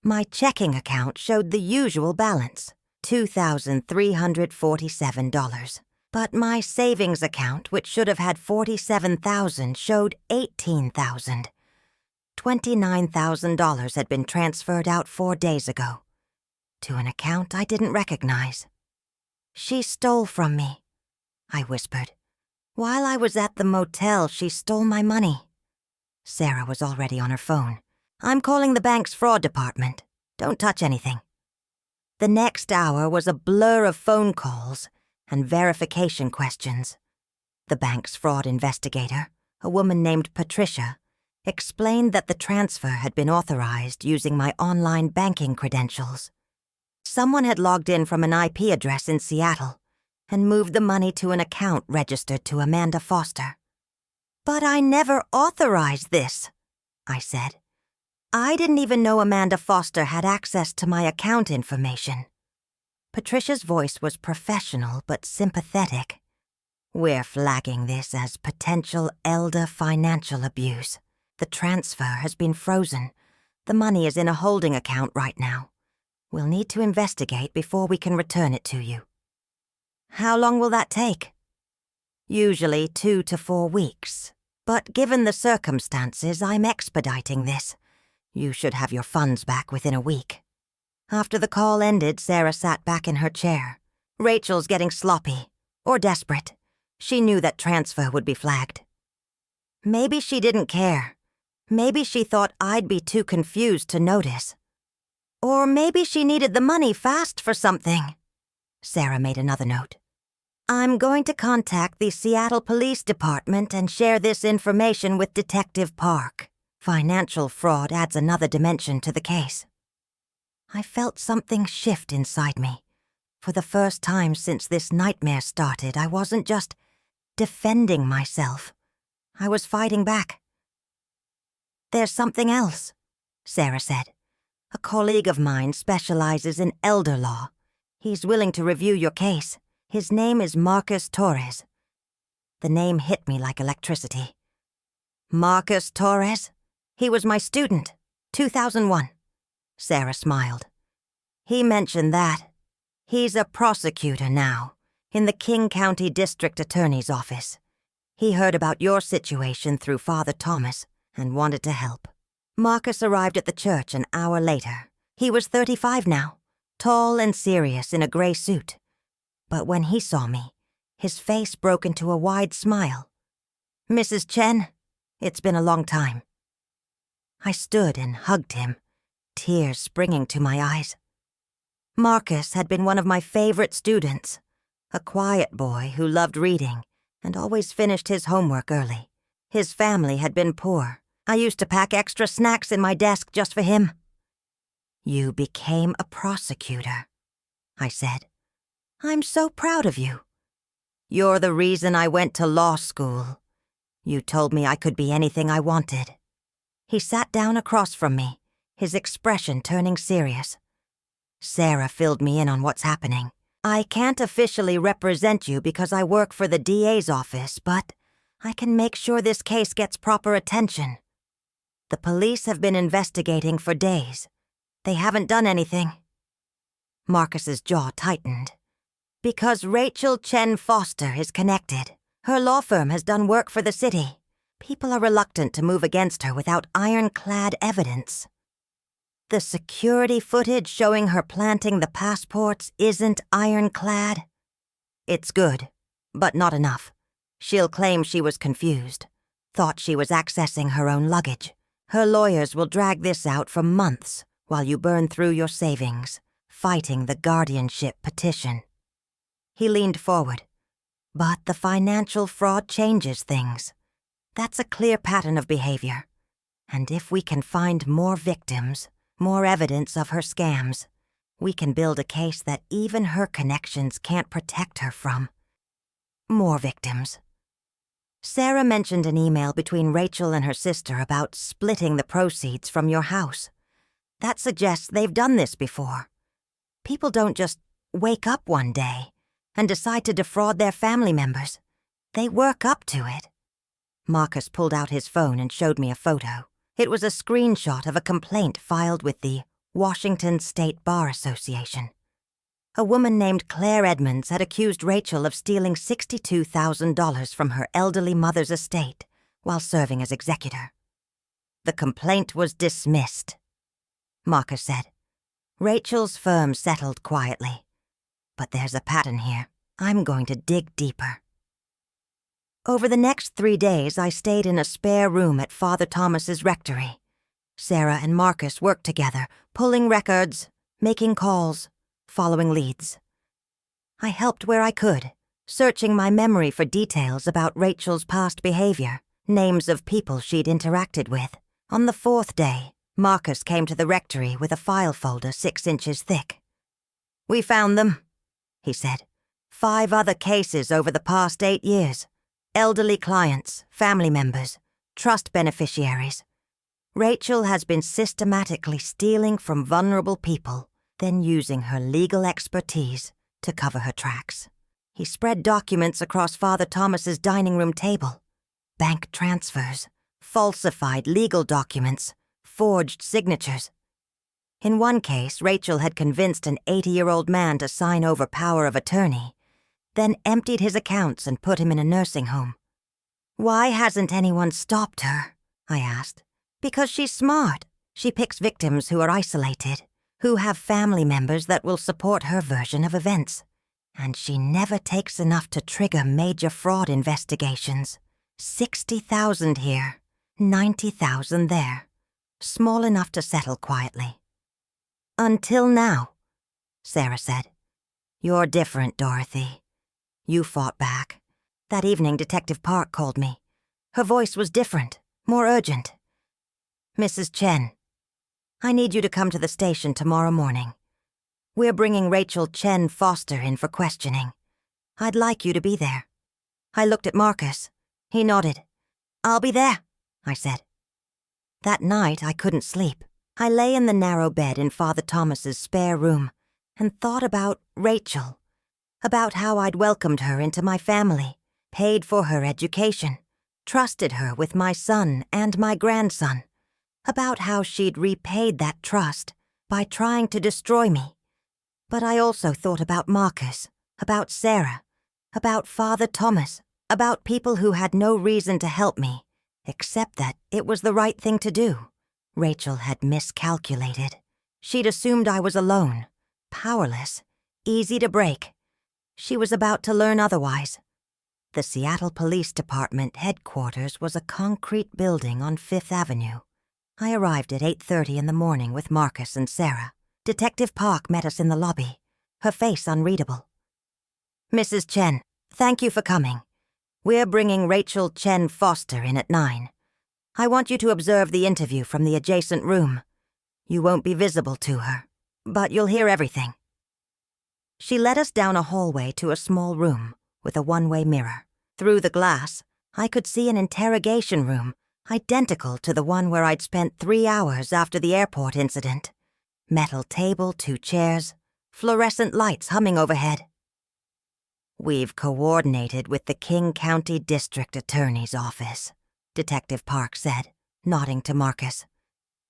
My checking account showed the usual balance, $2,347. But my savings account, which should have had $47,000, showed $18,000. $29,000 had been transferred out 4 days ago, to an account I didn't recognize. She stole from me, I whispered. While I was at the motel, she stole my money. Sarah was already on her phone. I'm calling the bank's fraud department. Don't touch anything. The next hour was a blur of phone calls and verification questions. The bank's fraud investigator, a woman named Patricia, explained that the transfer had been authorized using my online banking credentials. Someone had logged in from an IP address in Seattle and moved the money to an account registered to Amanda Foster. But I never authorized this, I said. I didn't even know Amanda Foster had access to my account information. Patricia's voice was professional but sympathetic. We're flagging this as potential elder financial abuse. The transfer has been frozen. The money is in a holding account right now. We'll need to investigate before we can return it to you. How long will that take? Usually 2 to 4 weeks. But given the circumstances, I'm expediting this. You should have your funds back within a week. After the call ended, Sarah sat back in her chair. Rachel's getting sloppy, or desperate. She knew that transfer would be flagged. Maybe she didn't care. Maybe she thought I'd be too confused to notice. Or maybe she needed the money fast for something. Sarah made another note. I'm going to contact the Seattle Police Department and share this information with Detective Park. Financial fraud adds another dimension to the case. I felt something shift inside me. For the first time since this nightmare started, I wasn't just defending myself. I was fighting back. There's something else, Sarah said. A colleague of mine specializes in elder law. He's willing to review your case. His name is Marcus Torres. The name hit me like electricity. Marcus Torres? He was my student, 2001. Sarah smiled. He mentioned that. He's a prosecutor now, in the King County District Attorney's office. He heard about your situation through Father Thomas and wanted to help. Marcus arrived at the church an hour later. He was 35 now, tall and serious in a gray suit. But when he saw me, his face broke into a wide smile. Mrs. Chen, it's been a long time. I stood and hugged him, tears springing to my eyes. Marcus had been one of my favorite students, a quiet boy who loved reading and always finished his homework early. His family had been poor. I used to pack extra snacks in my desk just for him. You became a prosecutor, I said. I'm so proud of you. You're the reason I went to law school. You told me I could be anything I wanted. He sat down across from me, his expression turning serious. Sarah filled me in on what's happening. I can't officially represent you because I work for the DA's office, but I can make sure this case gets proper attention. The police have been investigating for days. They haven't done anything. Marcus's jaw tightened. Because Rachel Chen Foster is connected. Her law firm has done work for the city. People are reluctant to move against her without ironclad evidence. The security footage showing her planting the passports isn't ironclad. It's good, but not enough. She'll claim she was confused. Thought she was accessing her own luggage. Her lawyers will drag this out for months while you burn through your savings, fighting the guardianship petition. He leaned forward. But the financial fraud changes things. That's a clear pattern of behavior. And if we can find more victims, more evidence of her scams, we can build a case that even her connections can't protect her from. More victims. Sarah mentioned an email between Rachel and her sister about splitting the proceeds from your house. That suggests they've done this before. People don't just wake up one day and decide to defraud their family members. They work up to it. Marcus pulled out his phone and showed me a photo. It was a screenshot of a complaint filed with the Washington State Bar Association. A woman named Claire Edmonds had accused Rachel of stealing $62,000 from her elderly mother's estate while serving as executor. The complaint was dismissed. Marcus said, Rachel's firm settled quietly. But there's a pattern here. I'm going to dig deeper. Over the next 3 days, I stayed in a spare room at Father Thomas's rectory. Sarah and Marcus worked together, pulling records, making calls, following leads. I helped where I could, searching my memory for details about Rachel's past behavior, names of people she'd interacted with. On the 4th day, Marcus came to the rectory with a file folder 6 inches thick. We found them, he said. 5 other cases over the past 8 years. Elderly clients, family members, trust beneficiaries. Rachel has been systematically stealing from vulnerable people, then using her legal expertise to cover her tracks. He spread documents across Father Thomas's dining room table. Bank transfers, falsified legal documents, forged signatures. In one case, Rachel had convinced an 80-year-old man to sign over power of attorney, then emptied his accounts and put him in a nursing home. Why hasn't anyone stopped her? I asked. Because she's smart. She picks victims who are isolated, who have family members that will support her version of events. And she never takes enough to trigger major fraud investigations. 60,000 here, 90,000 there. Small enough to settle quietly. Until now, Sarah said. You're different, Dorothy. You fought back. That evening, Detective Park called me. Her voice was different, more urgent. Mrs. Chen, I need you to come to the station tomorrow morning. We're bringing Rachel Chen Foster in for questioning. I'd like you to be there. I looked at Marcus. He nodded. I'll be there, I said. That night, I couldn't sleep. I lay in the narrow bed in Father Thomas's spare room and thought about Rachel, about how I'd welcomed her into my family, paid for her education, trusted her with my son and my grandson, about how she'd repaid that trust by trying to destroy me. But I also thought about Marcus, about Sarah, about Father Thomas, about people who had no reason to help me, except that it was the right thing to do. Rachel had miscalculated. She'd assumed I was alone, powerless, easy to break. She was about to learn otherwise. The Seattle Police Department headquarters was a concrete building on 5th Avenue. I arrived at 8:30 in the morning with Marcus and Sarah. Detective Park met us in the lobby, her face unreadable. Mrs. Chen, thank you for coming. We're bringing Rachel Chen Foster in at 9. I want you to observe the interview from the adjacent room. You won't be visible to her, but you'll hear everything. She led us down a hallway to a small room with a one-way mirror. Through the glass, I could see an interrogation room identical to the one where I'd spent 3 hours after the airport incident. Metal table, 2 chairs, fluorescent lights humming overhead. We've coordinated with the King County District Attorney's Office, Detective Park said, nodding to Marcus.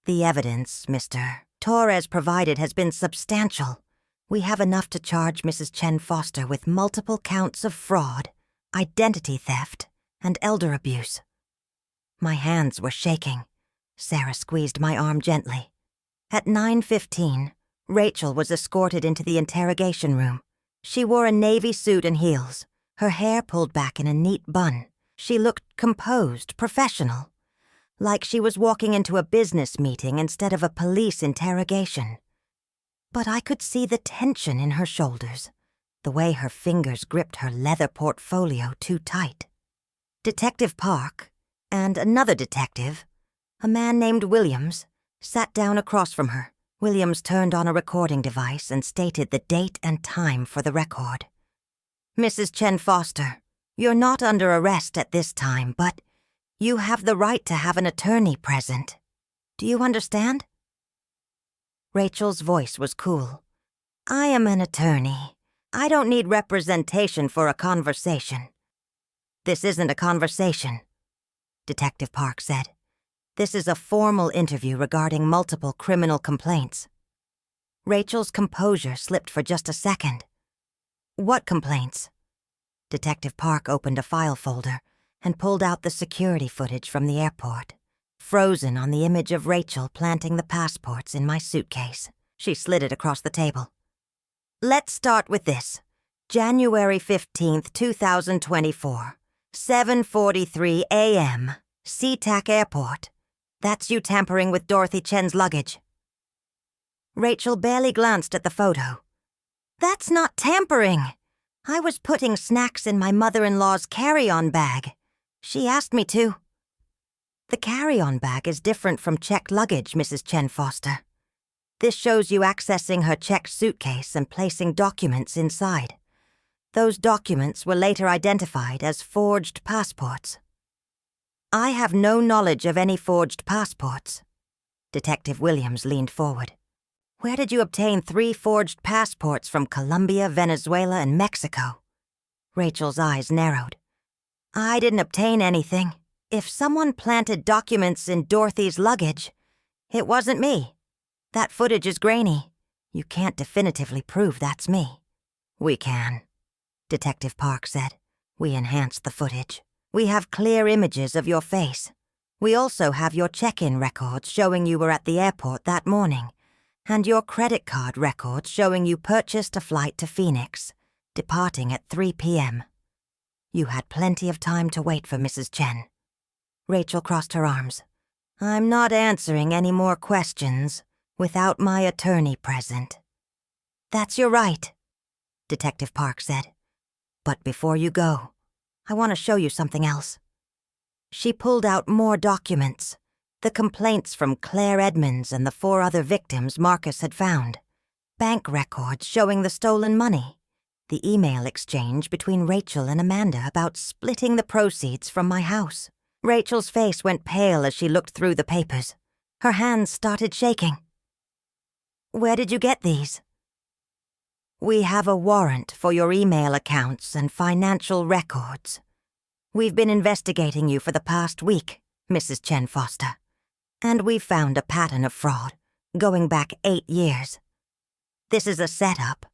The evidence, Mr. Torres provided has been substantial. We have enough to charge Mrs. Chen Foster with multiple counts of fraud, identity theft, and elder abuse. My hands were shaking. Sarah squeezed my arm gently. At 9:15, Rachel was escorted into the interrogation room. She wore a navy suit and heels, her hair pulled back in a neat bun. She looked composed, professional, like she was walking into a business meeting instead of a police interrogation. But I could see the tension in her shoulders, the way her fingers gripped her leather portfolio too tight. Detective Park and another detective, a man named Williams, sat down across from her. Williams turned on a recording device and stated the date and time for the record. "Mrs. Chen Foster, you're not under arrest at this time, but you have the right to have an attorney present. Do you understand?" Rachel's voice was cool. "I am an attorney. I don't need representation for a conversation." "This isn't a conversation," Detective Park said. "This is a formal interview regarding multiple criminal complaints." Rachel's composure slipped for just a second. "What complaints?" Detective Park opened a file folder and pulled out the security footage from the airport, frozen on the image of Rachel planting the passports in my suitcase. She slid it across the table. "Let's start with this. January 15th, 2024, 7:43 a.m., SeaTac Airport. That's you tampering with Dorothy Chen's luggage." Rachel barely glanced at the photo. "That's not tampering. I was putting snacks in my mother-in-law's carry-on bag. She asked me to." "The carry-on bag is different from checked luggage, Mrs. Chen Foster. This shows you accessing her checked suitcase and placing documents inside. Those documents were later identified as forged passports." "I have no knowledge of any forged passports." Detective Williams leaned forward. "Where did you obtain 3 forged passports from Colombia, Venezuela, and Mexico?" Rachel's eyes narrowed. "I didn't obtain anything. If someone planted documents in Dorothy's luggage, it wasn't me. That footage is grainy. You can't definitively prove that's me." "We can," Detective Park said. "We enhanced the footage. We have clear images of your face. We also have your check-in records showing you were at the airport that morning, and your credit card records showing you purchased a flight to Phoenix, departing at 3 p.m. You had plenty of time to wait for Mrs. Chen." Rachel crossed her arms. "I'm not answering any more questions without my attorney present." "That's your right," Detective Park said. "But before you go, I want to show you something else." She pulled out more documents, the complaints from Claire Edmonds and the 4 other victims Marcus had found, bank records showing the stolen money, the email exchange between Rachel and Amanda about splitting the proceeds from my house. Rachel's face went pale as she looked through the papers. Her hands started shaking. "Where did you get these?" "We have a warrant for your email accounts and financial records. We've been investigating you for the past week, Mrs. Chen Foster, and we've found a pattern of fraud going back 8 years. This is a setup.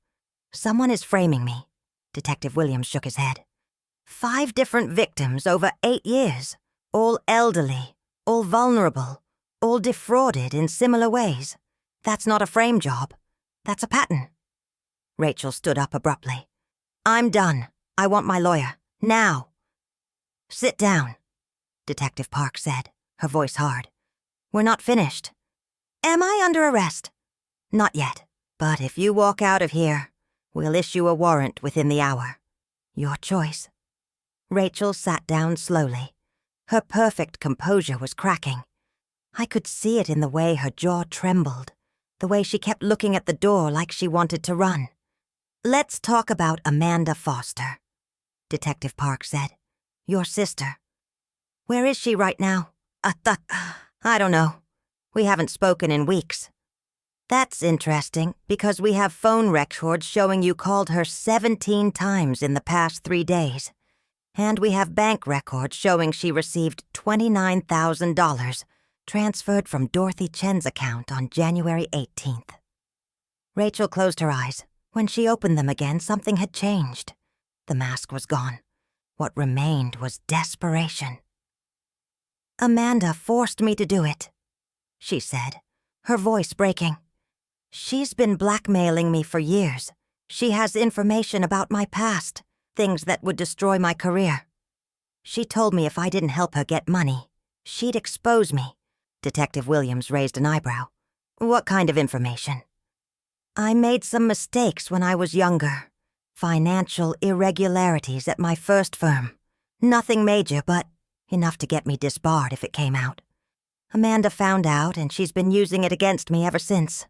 Someone is framing me." Detective Williams shook his head. 5 different victims over 8 years, all elderly, all vulnerable, all defrauded in similar ways. That's not a frame job. That's a pattern." Rachel stood up abruptly. "I'm done. I want my lawyer. Now." "Sit down," Detective Park said, her voice hard. "We're not finished." "Am I under arrest?" "Not yet. But if you walk out of here, we'll issue a warrant within the hour. Your choice." Rachel sat down slowly. Her perfect composure was cracking. I could see it in the way her jaw trembled, the way she kept looking at the door like she wanted to run. "Let's talk about Amanda Foster," Detective Park said. "Your sister. Where is she right now?" I don't know. We haven't spoken in weeks." "That's interesting, because we have phone records showing you called her 17 times in the past 3 days. And we have bank records showing she received $29,000 transferred from Dorothy Chen's account on January 18th. Rachel closed her eyes. When she opened them again, something had changed. The mask was gone. What remained was desperation. "Amanda forced me to do it," she said, her voice breaking. "She's been blackmailing me for years. She has information about my past, things that would destroy my career." She told me if I didn't help her get money, she'd expose me. Detective Williams raised an eyebrow. What kind of information? I made some mistakes when I was younger. Financial irregularities at my first firm. Nothing major, but enough to get me disbarred if it came out. Amanda found out, and she's been using it against me ever since.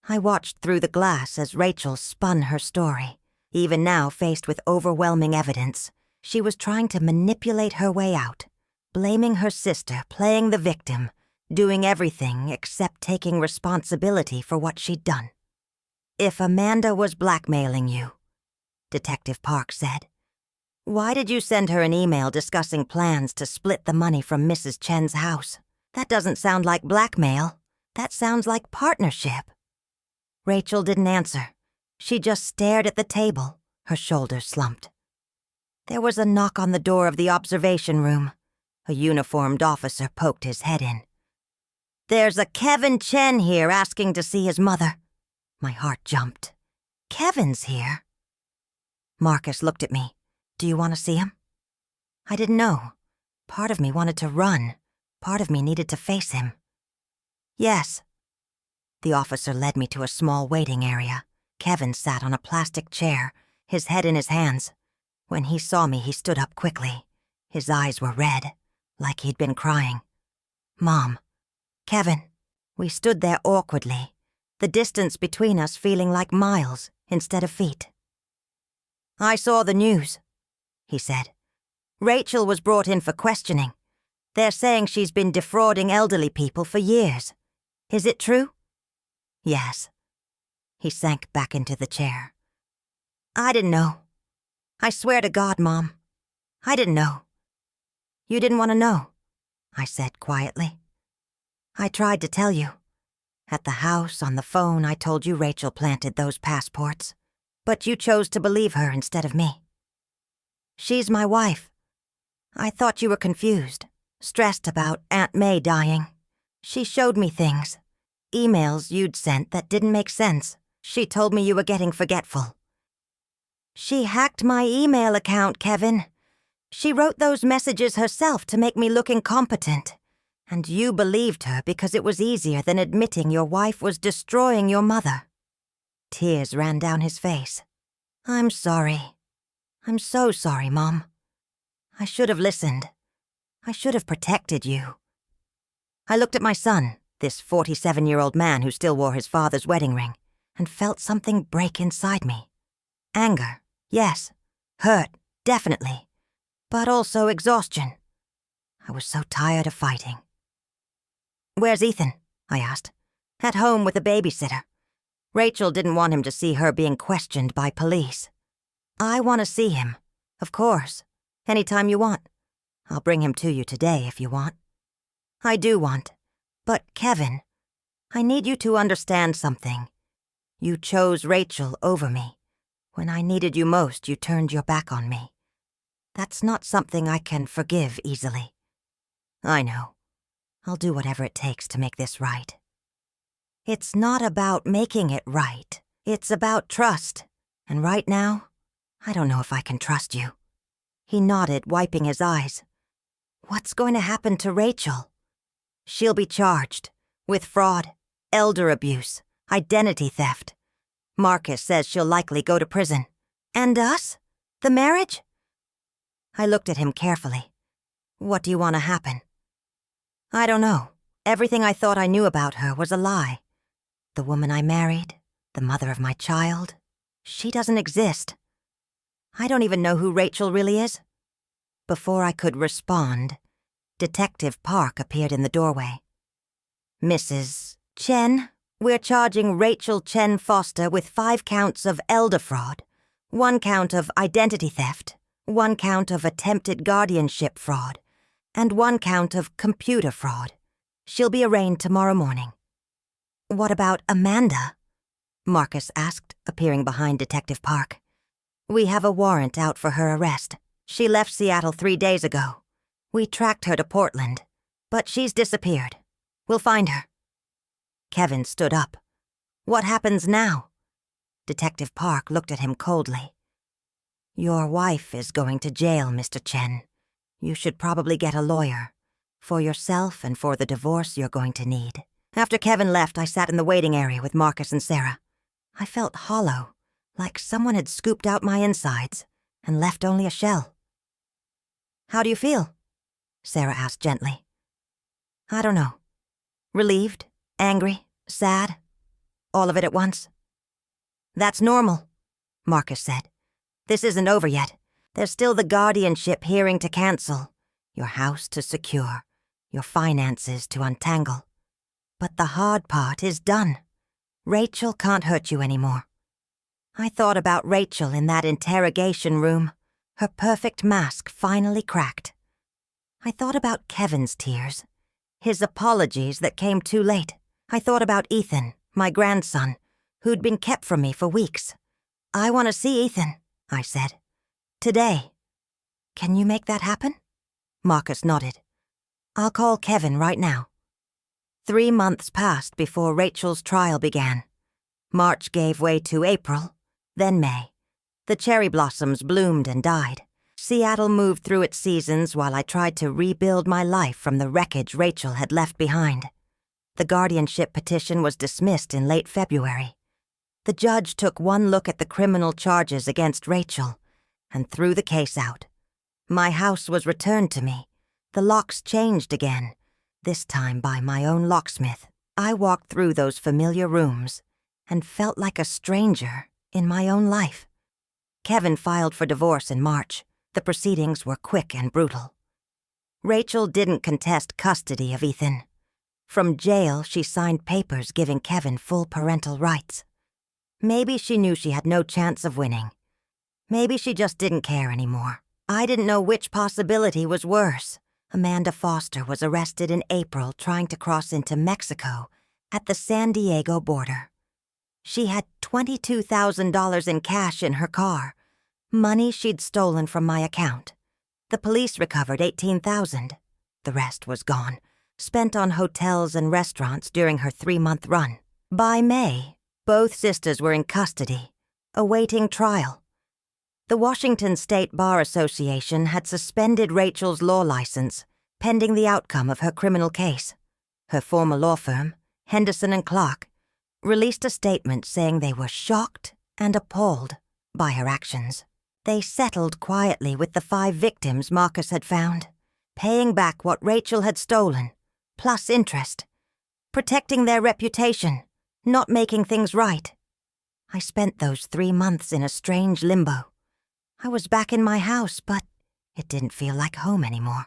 I watched through the glass as Rachel spun her story. Even now, faced with overwhelming evidence, she was trying to manipulate her way out, blaming her sister, playing the victim, doing everything except taking responsibility for what she'd done. If Amanda was blackmailing you, Detective Park said, why did you send her an email discussing plans to split the money from Mrs. Chen's house? That doesn't sound like blackmail. That sounds like partnership. Rachel didn't answer. She just stared at the table, her shoulders slumped. There was a knock on the door of the observation room. A uniformed officer poked his head in. There's a Kevin Chen here asking to see his mother. My heart jumped. Kevin's here? Marcus looked at me. Do you want to see him? I didn't know. Part of me wanted to run. Part of me needed to face him. Yes. The officer led me to a small waiting area. Kevin sat on a plastic chair, his head in his hands. When he saw me, he stood up quickly. His eyes were red, like he'd been crying. Mom. Kevin. We stood there awkwardly, the distance between us feeling like miles instead of feet. I saw the news, he said. Rachel was brought in for questioning. They're saying she's been defrauding elderly people for years. Is it true? Yes. He sank back into the chair. I didn't know. I swear to God, Mom. I didn't know. You didn't want to know, I said quietly. I tried to tell you. At the house, on the phone, I told you Rachel planted those passports. But you chose to believe her instead of me. She's my wife. I thought you were confused, stressed about Aunt May dying. She showed me things. Emails you'd sent that didn't make sense. She told me you were getting forgetful. She hacked my email account, Kevin. She wrote those messages herself to make me look incompetent. And you believed her because it was easier than admitting your wife was destroying your mother. Tears ran down his face. I'm sorry. I'm so sorry, Mom. I should have listened. I should have protected you. I looked at my son, this 47-year-old man who still wore his father's wedding ring, and felt something break inside me. Anger, yes. Hurt, definitely. But also exhaustion. I was so tired of fighting. Where's Ethan? I asked. At home with a babysitter. Rachel didn't want him to see her being questioned by police. I want to see him, of course. Anytime you want. I'll bring him to you today if you want. I do want. But, Kevin, I need you to understand something. You chose Rachel over me. When I needed you most, you turned your back on me. That's not something I can forgive easily. I know. I'll do whatever it takes to make this right. It's not about making it right. It's about trust. And right now, I don't know if I can trust you. He nodded, wiping his eyes. What's going to happen to Rachel? She'll be charged with fraud, elder abuse, identity theft. Marcus says she'll likely go to prison. And us? The marriage? I looked at him carefully. What do you want to happen? I don't know. Everything I thought I knew about her was a lie. The woman I married, the mother of my child, she doesn't exist. I don't even know who Rachel really is. Before I could respond, Detective Park appeared in the doorway. Mrs. Chen, we're charging Rachel Chen Foster with 5 counts of elder fraud, 1 count of identity theft, 1 count of attempted guardianship fraud, and 1 count of computer fraud. She'll be arraigned tomorrow morning. What about Amanda? Marcus asked, appearing behind Detective Park. We have a warrant out for her arrest. She left Seattle 3 days ago. We tracked her to Portland, but she's disappeared. We'll find her. Kevin stood up. What happens now? Detective Park looked at him coldly. Your wife is going to jail, Mr. Chen. You should probably get a lawyer. For yourself and for the divorce you're going to need. After Kevin left, I sat in the waiting area with Marcus and Sarah. I felt hollow, like someone had scooped out my insides and left only a shell. "How do you feel?" Sarah asked gently. "I don't know. Relieved, angry, sad, all of it at once." "That's normal," Marcus said. "This isn't over yet. There's still the guardianship hearing to cancel, your house to secure, your finances to untangle. But the hard part is done. Rachel can't hurt you anymore." I thought about Rachel in that interrogation room, her perfect mask finally cracked. I thought about Kevin's tears, his apologies that came too late. I thought about Ethan, my grandson, who'd been kept from me for weeks. "I want to see Ethan," I said. "Today." "Can you make that happen?" Marcus nodded. "I'll call Kevin right now." 3 months passed before Rachel's trial began. March gave way to April, then May. The cherry blossoms bloomed and died. Seattle moved through its seasons while I tried to rebuild my life from the wreckage Rachel had left behind. The guardianship petition was dismissed in late February. The judge took one look at the criminal charges against Rachel and threw the case out. My house was returned to me. The locks changed again, this time by my own locksmith. I walked through those familiar rooms and felt like a stranger in my own life. Kevin filed for divorce in March. The proceedings were quick and brutal. Rachel didn't contest custody of Ethan. From jail, she signed papers giving Kevin full parental rights. Maybe she knew she had no chance of winning. Maybe she just didn't care anymore. I didn't know which possibility was worse. Amanda Foster was arrested in April trying to cross into Mexico at the San Diego border. She had $22,000 in cash in her car, money she'd stolen from my account. The police recovered $18,000. The rest was gone, spent on hotels and restaurants during her 3-month run. By May, both sisters were in custody, awaiting trial. The Washington State Bar Association had suspended Rachel's law license pending the outcome of her criminal case. Her former law firm, Henderson and Clark, released a statement saying they were shocked and appalled by her actions. They settled quietly with the 5 victims Marcus had found, paying back what Rachel had stolen, plus interest, protecting their reputation, not making things right. I spent those 3 months in a strange limbo. I was back in my house, but it didn't feel like home anymore.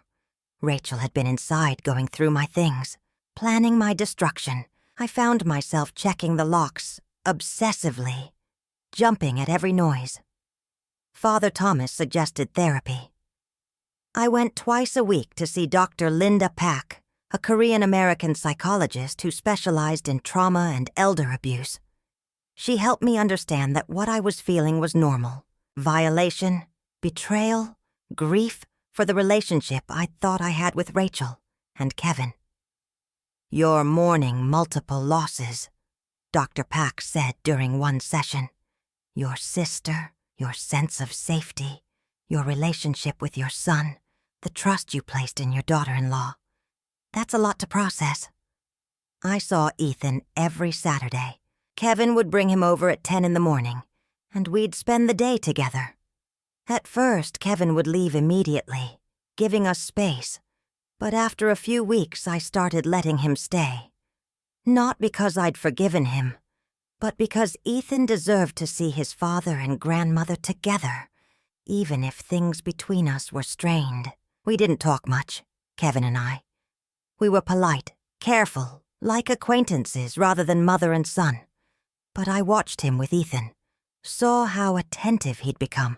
Rachel had been inside going through my things, planning my destruction. I found myself checking the locks, obsessively, jumping at every noise. Father Thomas suggested therapy. I went twice a week to see Dr. Linda Pak, a Korean-American psychologist who specialized in trauma and elder abuse. She helped me understand that what I was feeling was normal. Violation, betrayal, grief for the relationship I thought I had with Rachel and Kevin. "You're mourning multiple losses," Dr. Pak said during one session. "Your sister, your sense of safety, your relationship with your son, the trust you placed in your daughter-in-law. That's a lot to process." I saw Ethan every Saturday. Kevin would bring him over at 10 in the morning, and we'd spend the day together. At first, Kevin would leave immediately, giving us space, but after a few weeks I started letting him stay. Not because I'd forgiven him, but because Ethan deserved to see his father and grandmother together, even if things between us were strained. We didn't talk much, Kevin and I. We were polite, careful, like acquaintances rather than mother and son. But I watched him with Ethan, saw how attentive he'd become,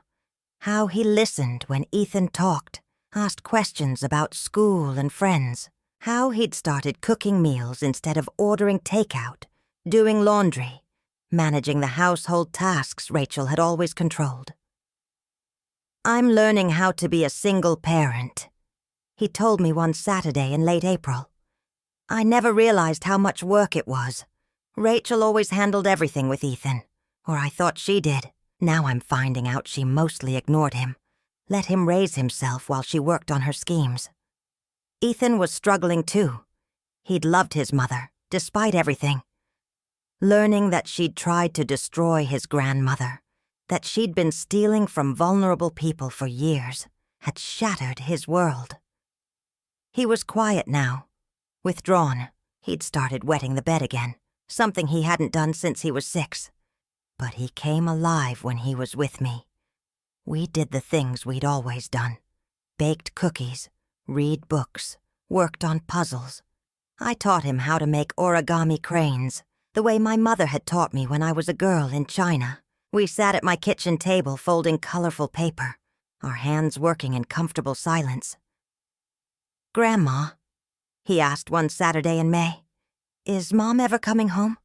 how he listened when Ethan talked, asked questions about school and friends, how he'd started cooking meals instead of ordering takeout, doing laundry, managing the household tasks Rachel had always controlled. "I'm learning how to be a single parent," he told me one Saturday in late April. "I never realized how much work it was. Rachel always handled everything with Ethan, or I thought she did. Now I'm finding out she mostly ignored him, let him raise himself while she worked on her schemes. Ethan was struggling too. He'd loved his mother, despite everything. Learning that she'd tried to destroy his grandmother, that she'd been stealing from vulnerable people for years, had shattered his world. He was quiet now, withdrawn. He'd started wetting the bed again, something he hadn't done since he was 6. But he came alive when he was with me. We did the things we'd always done. Baked cookies, read books, worked on puzzles. I taught him how to make origami cranes, the way my mother had taught me when I was a girl in China. We sat at my kitchen table folding colorful paper, our hands working in comfortable silence. "Grandma," he asked one Saturday in May, "is Mom ever coming home?"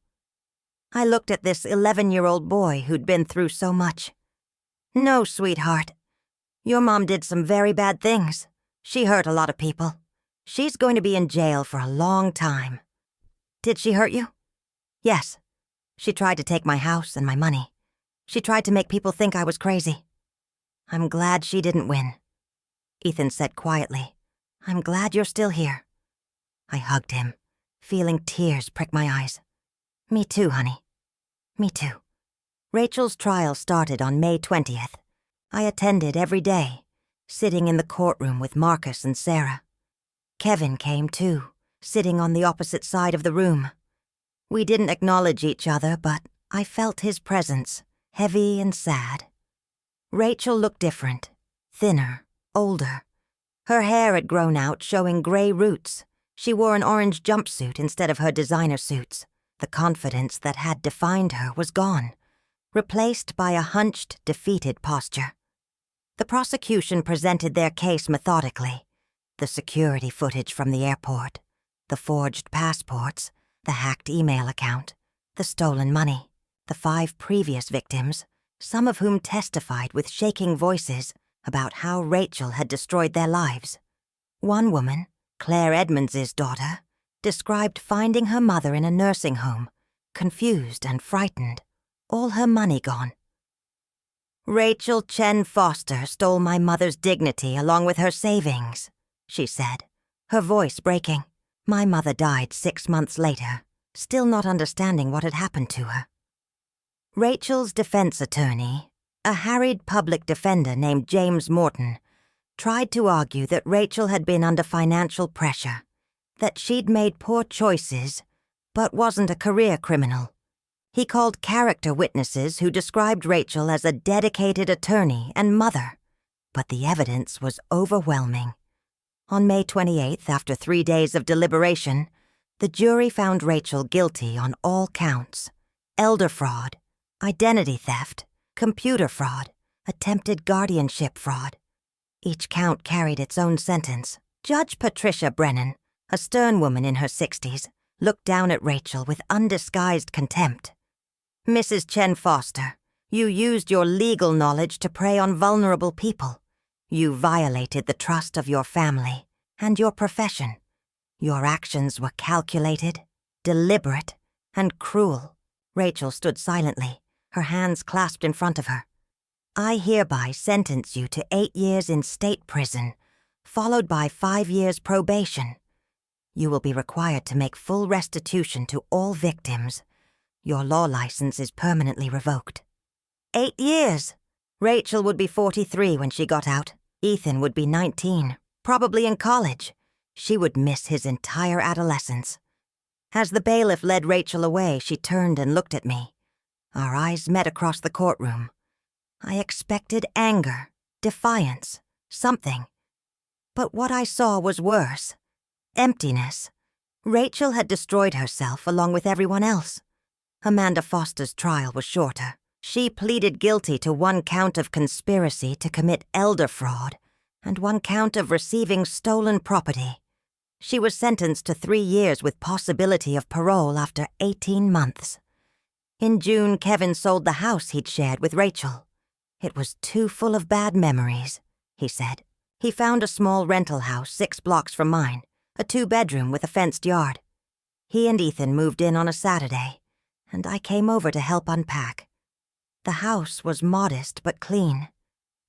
I looked at this 11-year-old boy who'd been through so much. "No, sweetheart. Your mom did some very bad things. She hurt a lot of people. She's going to be in jail for a long time." "Did she hurt you?" "Yes. She tried to take my house and my money. She tried to make people think I was crazy. I'm glad she didn't win." Ethan said quietly, "I'm glad you're still here." I hugged him, feeling tears prick my eyes. "Me too, honey. Me too." Rachel's trial started on May 20th. I attended every day, sitting in the courtroom with Marcus and Sarah. Kevin came too, sitting on the opposite side of the room. We didn't acknowledge each other, but I felt his presence, heavy and sad. Rachel looked different, thinner, older. Her hair had grown out, showing gray roots. She wore an orange jumpsuit instead of her designer suits. The confidence that had defined her was gone, replaced by a hunched, defeated posture. The prosecution presented their case methodically. The security footage from the airport, the forged passports, the hacked email account, the stolen money, the 5 previous victims, some of whom testified with shaking voices about how Rachel had destroyed their lives. One woman, Claire Edmonds's daughter, described finding her mother in a nursing home, confused and frightened, all her money gone. "Rachel Chen Foster stole my mother's dignity along with her savings," she said, her voice breaking. My mother died 6 months later, still not understanding what had happened to her. Rachel's defense attorney, a harried public defender named James Morton, tried to argue that Rachel had been under financial pressure, that she'd made poor choices, but wasn't a career criminal. He called character witnesses who described Rachel as a dedicated attorney and mother, but the evidence was overwhelming. On May 28th, after 3 days of deliberation, the jury found Rachel guilty on all counts: elder fraud, identity theft, computer fraud, attempted guardianship fraud. Each count carried its own sentence. Judge Patricia Brennan, a stern woman in her 60s, looked down at Rachel with undisguised contempt. "Mrs. Chen Foster, you used your legal knowledge to prey on vulnerable people. You violated the trust of your family and your profession. Your actions were calculated, deliberate, and cruel." Rachel stood silently, her hands clasped in front of her. "I hereby sentence you to 8 years in state prison, followed by 5 years probation. You will be required to make full restitution to all victims. Your law license is permanently revoked." 8 years! Rachel would be 43 when she got out. Ethan would be 19, probably in college. She would miss his entire adolescence. As the bailiff led Rachel away, she turned and looked at me. Our eyes met across the courtroom. I expected anger, defiance, something. But what I saw was worse. Emptiness. Rachel had destroyed herself along with everyone else. Amanda Foster's trial was shorter. She pleaded guilty to 1 count of conspiracy to commit elder fraud and 1 count of receiving stolen property. She was sentenced to 3 years with possibility of parole after 18 months. In June, Kevin sold the house he'd shared with Rachel. "It was too full of bad memories," he said. He found a small rental house 6 blocks from mine, a 2-bedroom with a fenced yard. He and Ethan moved in on a Saturday, and I came over to help unpack. The house was modest but clean.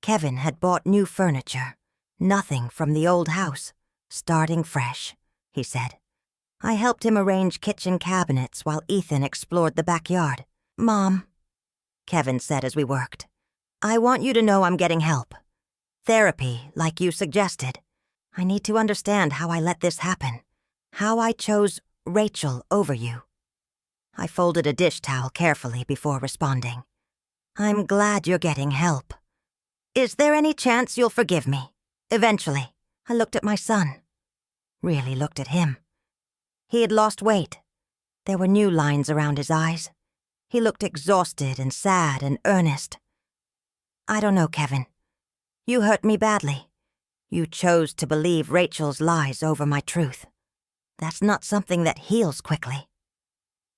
Kevin had bought new furniture. Nothing from the old house. Starting fresh, he said. I helped him arrange kitchen cabinets while Ethan explored the backyard. "Mom," Kevin said as we worked, "I want you to know I'm getting help. Therapy, like you suggested. I need to understand how I let this happen. How I chose Rachel over you." I folded a dish towel carefully before responding. "I'm glad you're getting help. Is there any chance you'll forgive me? Eventually." I looked at my son. Really looked at him. He had lost weight. There were new lines around his eyes. He looked exhausted and sad and earnest. "I don't know, Kevin. You hurt me badly. You chose to believe Rachel's lies over my truth. That's not something that heals quickly.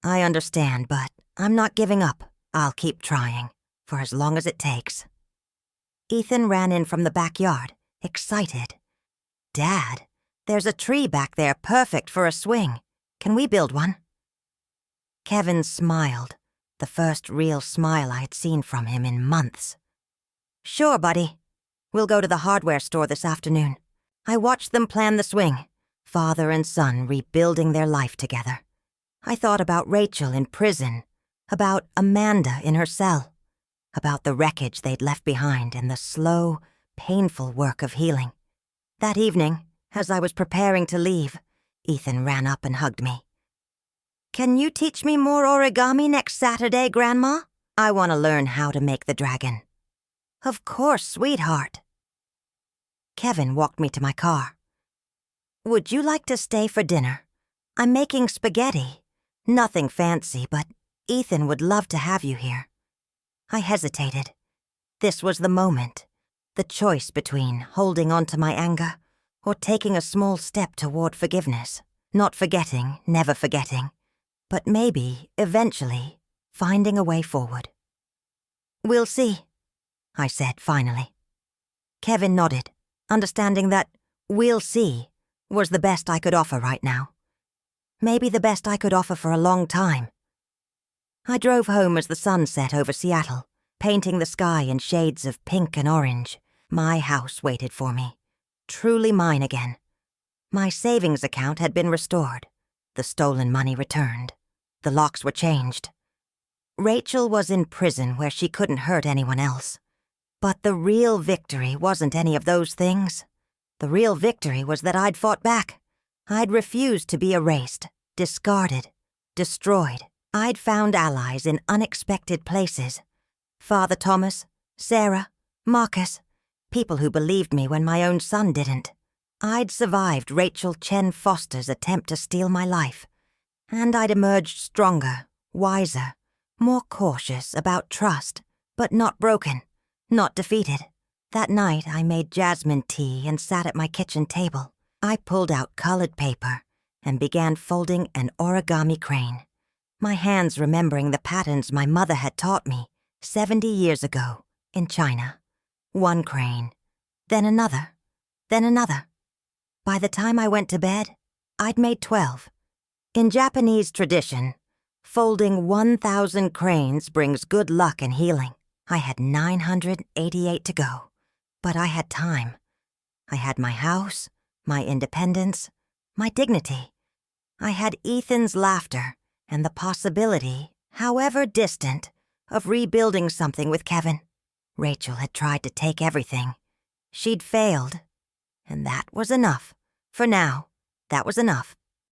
I understand, but I'm not giving up. I'll keep trying, for as long as it takes." Ethan ran in from the backyard, excited. "Dad, there's a tree back there perfect for a swing. Can we build one?" Kevin smiled, the first real smile I had seen from him in months. "Sure, buddy. We'll go to the hardware store this afternoon." I watched them plan the swing, father and son rebuilding their life together. I thought about Rachel in prison, about Amanda in her cell, about the wreckage they'd left behind and the slow, painful work of healing. That evening, as I was preparing to leave, Ethan ran up and hugged me. "Can you teach me more origami next Saturday, Grandma? I want to learn how to make the dragon." "Of course, sweetheart." Kevin walked me to my car. "Would you like to stay for dinner? I'm making spaghetti. Nothing fancy, but Ethan would love to have you here." I hesitated. This was the moment, the choice between holding on to my anger or taking a small step toward forgiveness. Not forgetting, never forgetting, but maybe, eventually, finding a way forward. "We'll see," I said finally. Kevin nodded, understanding that "we'll see" was the best I could offer right now. Maybe the best I could offer for a long time. I drove home as the sun set over Seattle, painting the sky in shades of pink and orange. My house waited for me, truly mine again. My savings account had been restored, the stolen money returned, the locks were changed. Rachel was in prison where she couldn't hurt anyone else. But the real victory wasn't any of those things. The real victory was that I'd fought back. I'd refused to be erased, discarded, destroyed. I'd found allies in unexpected places. Father Thomas, Sarah, Marcus, people who believed me when my own son didn't. I'd survived Rachel Chen Foster's attempt to steal my life, and I'd emerged stronger, wiser, more cautious about trust, but not broken, not defeated. That night I made jasmine tea and sat at my kitchen table. I pulled out colored paper and began folding an origami crane, my hands remembering the patterns my mother had taught me 70 years ago in China. One crane, then another, then another. By the time I went to bed, I'd made 12. In Japanese tradition, folding 1,000 cranes brings good luck and healing. I had 988 to go, but I had time. I had my house, my independence, my dignity. I had Ethan's laughter and the possibility, however distant, of rebuilding something with Kevin. Rachel had tried to take everything. She'd failed, and that was enough. For now, that was enough.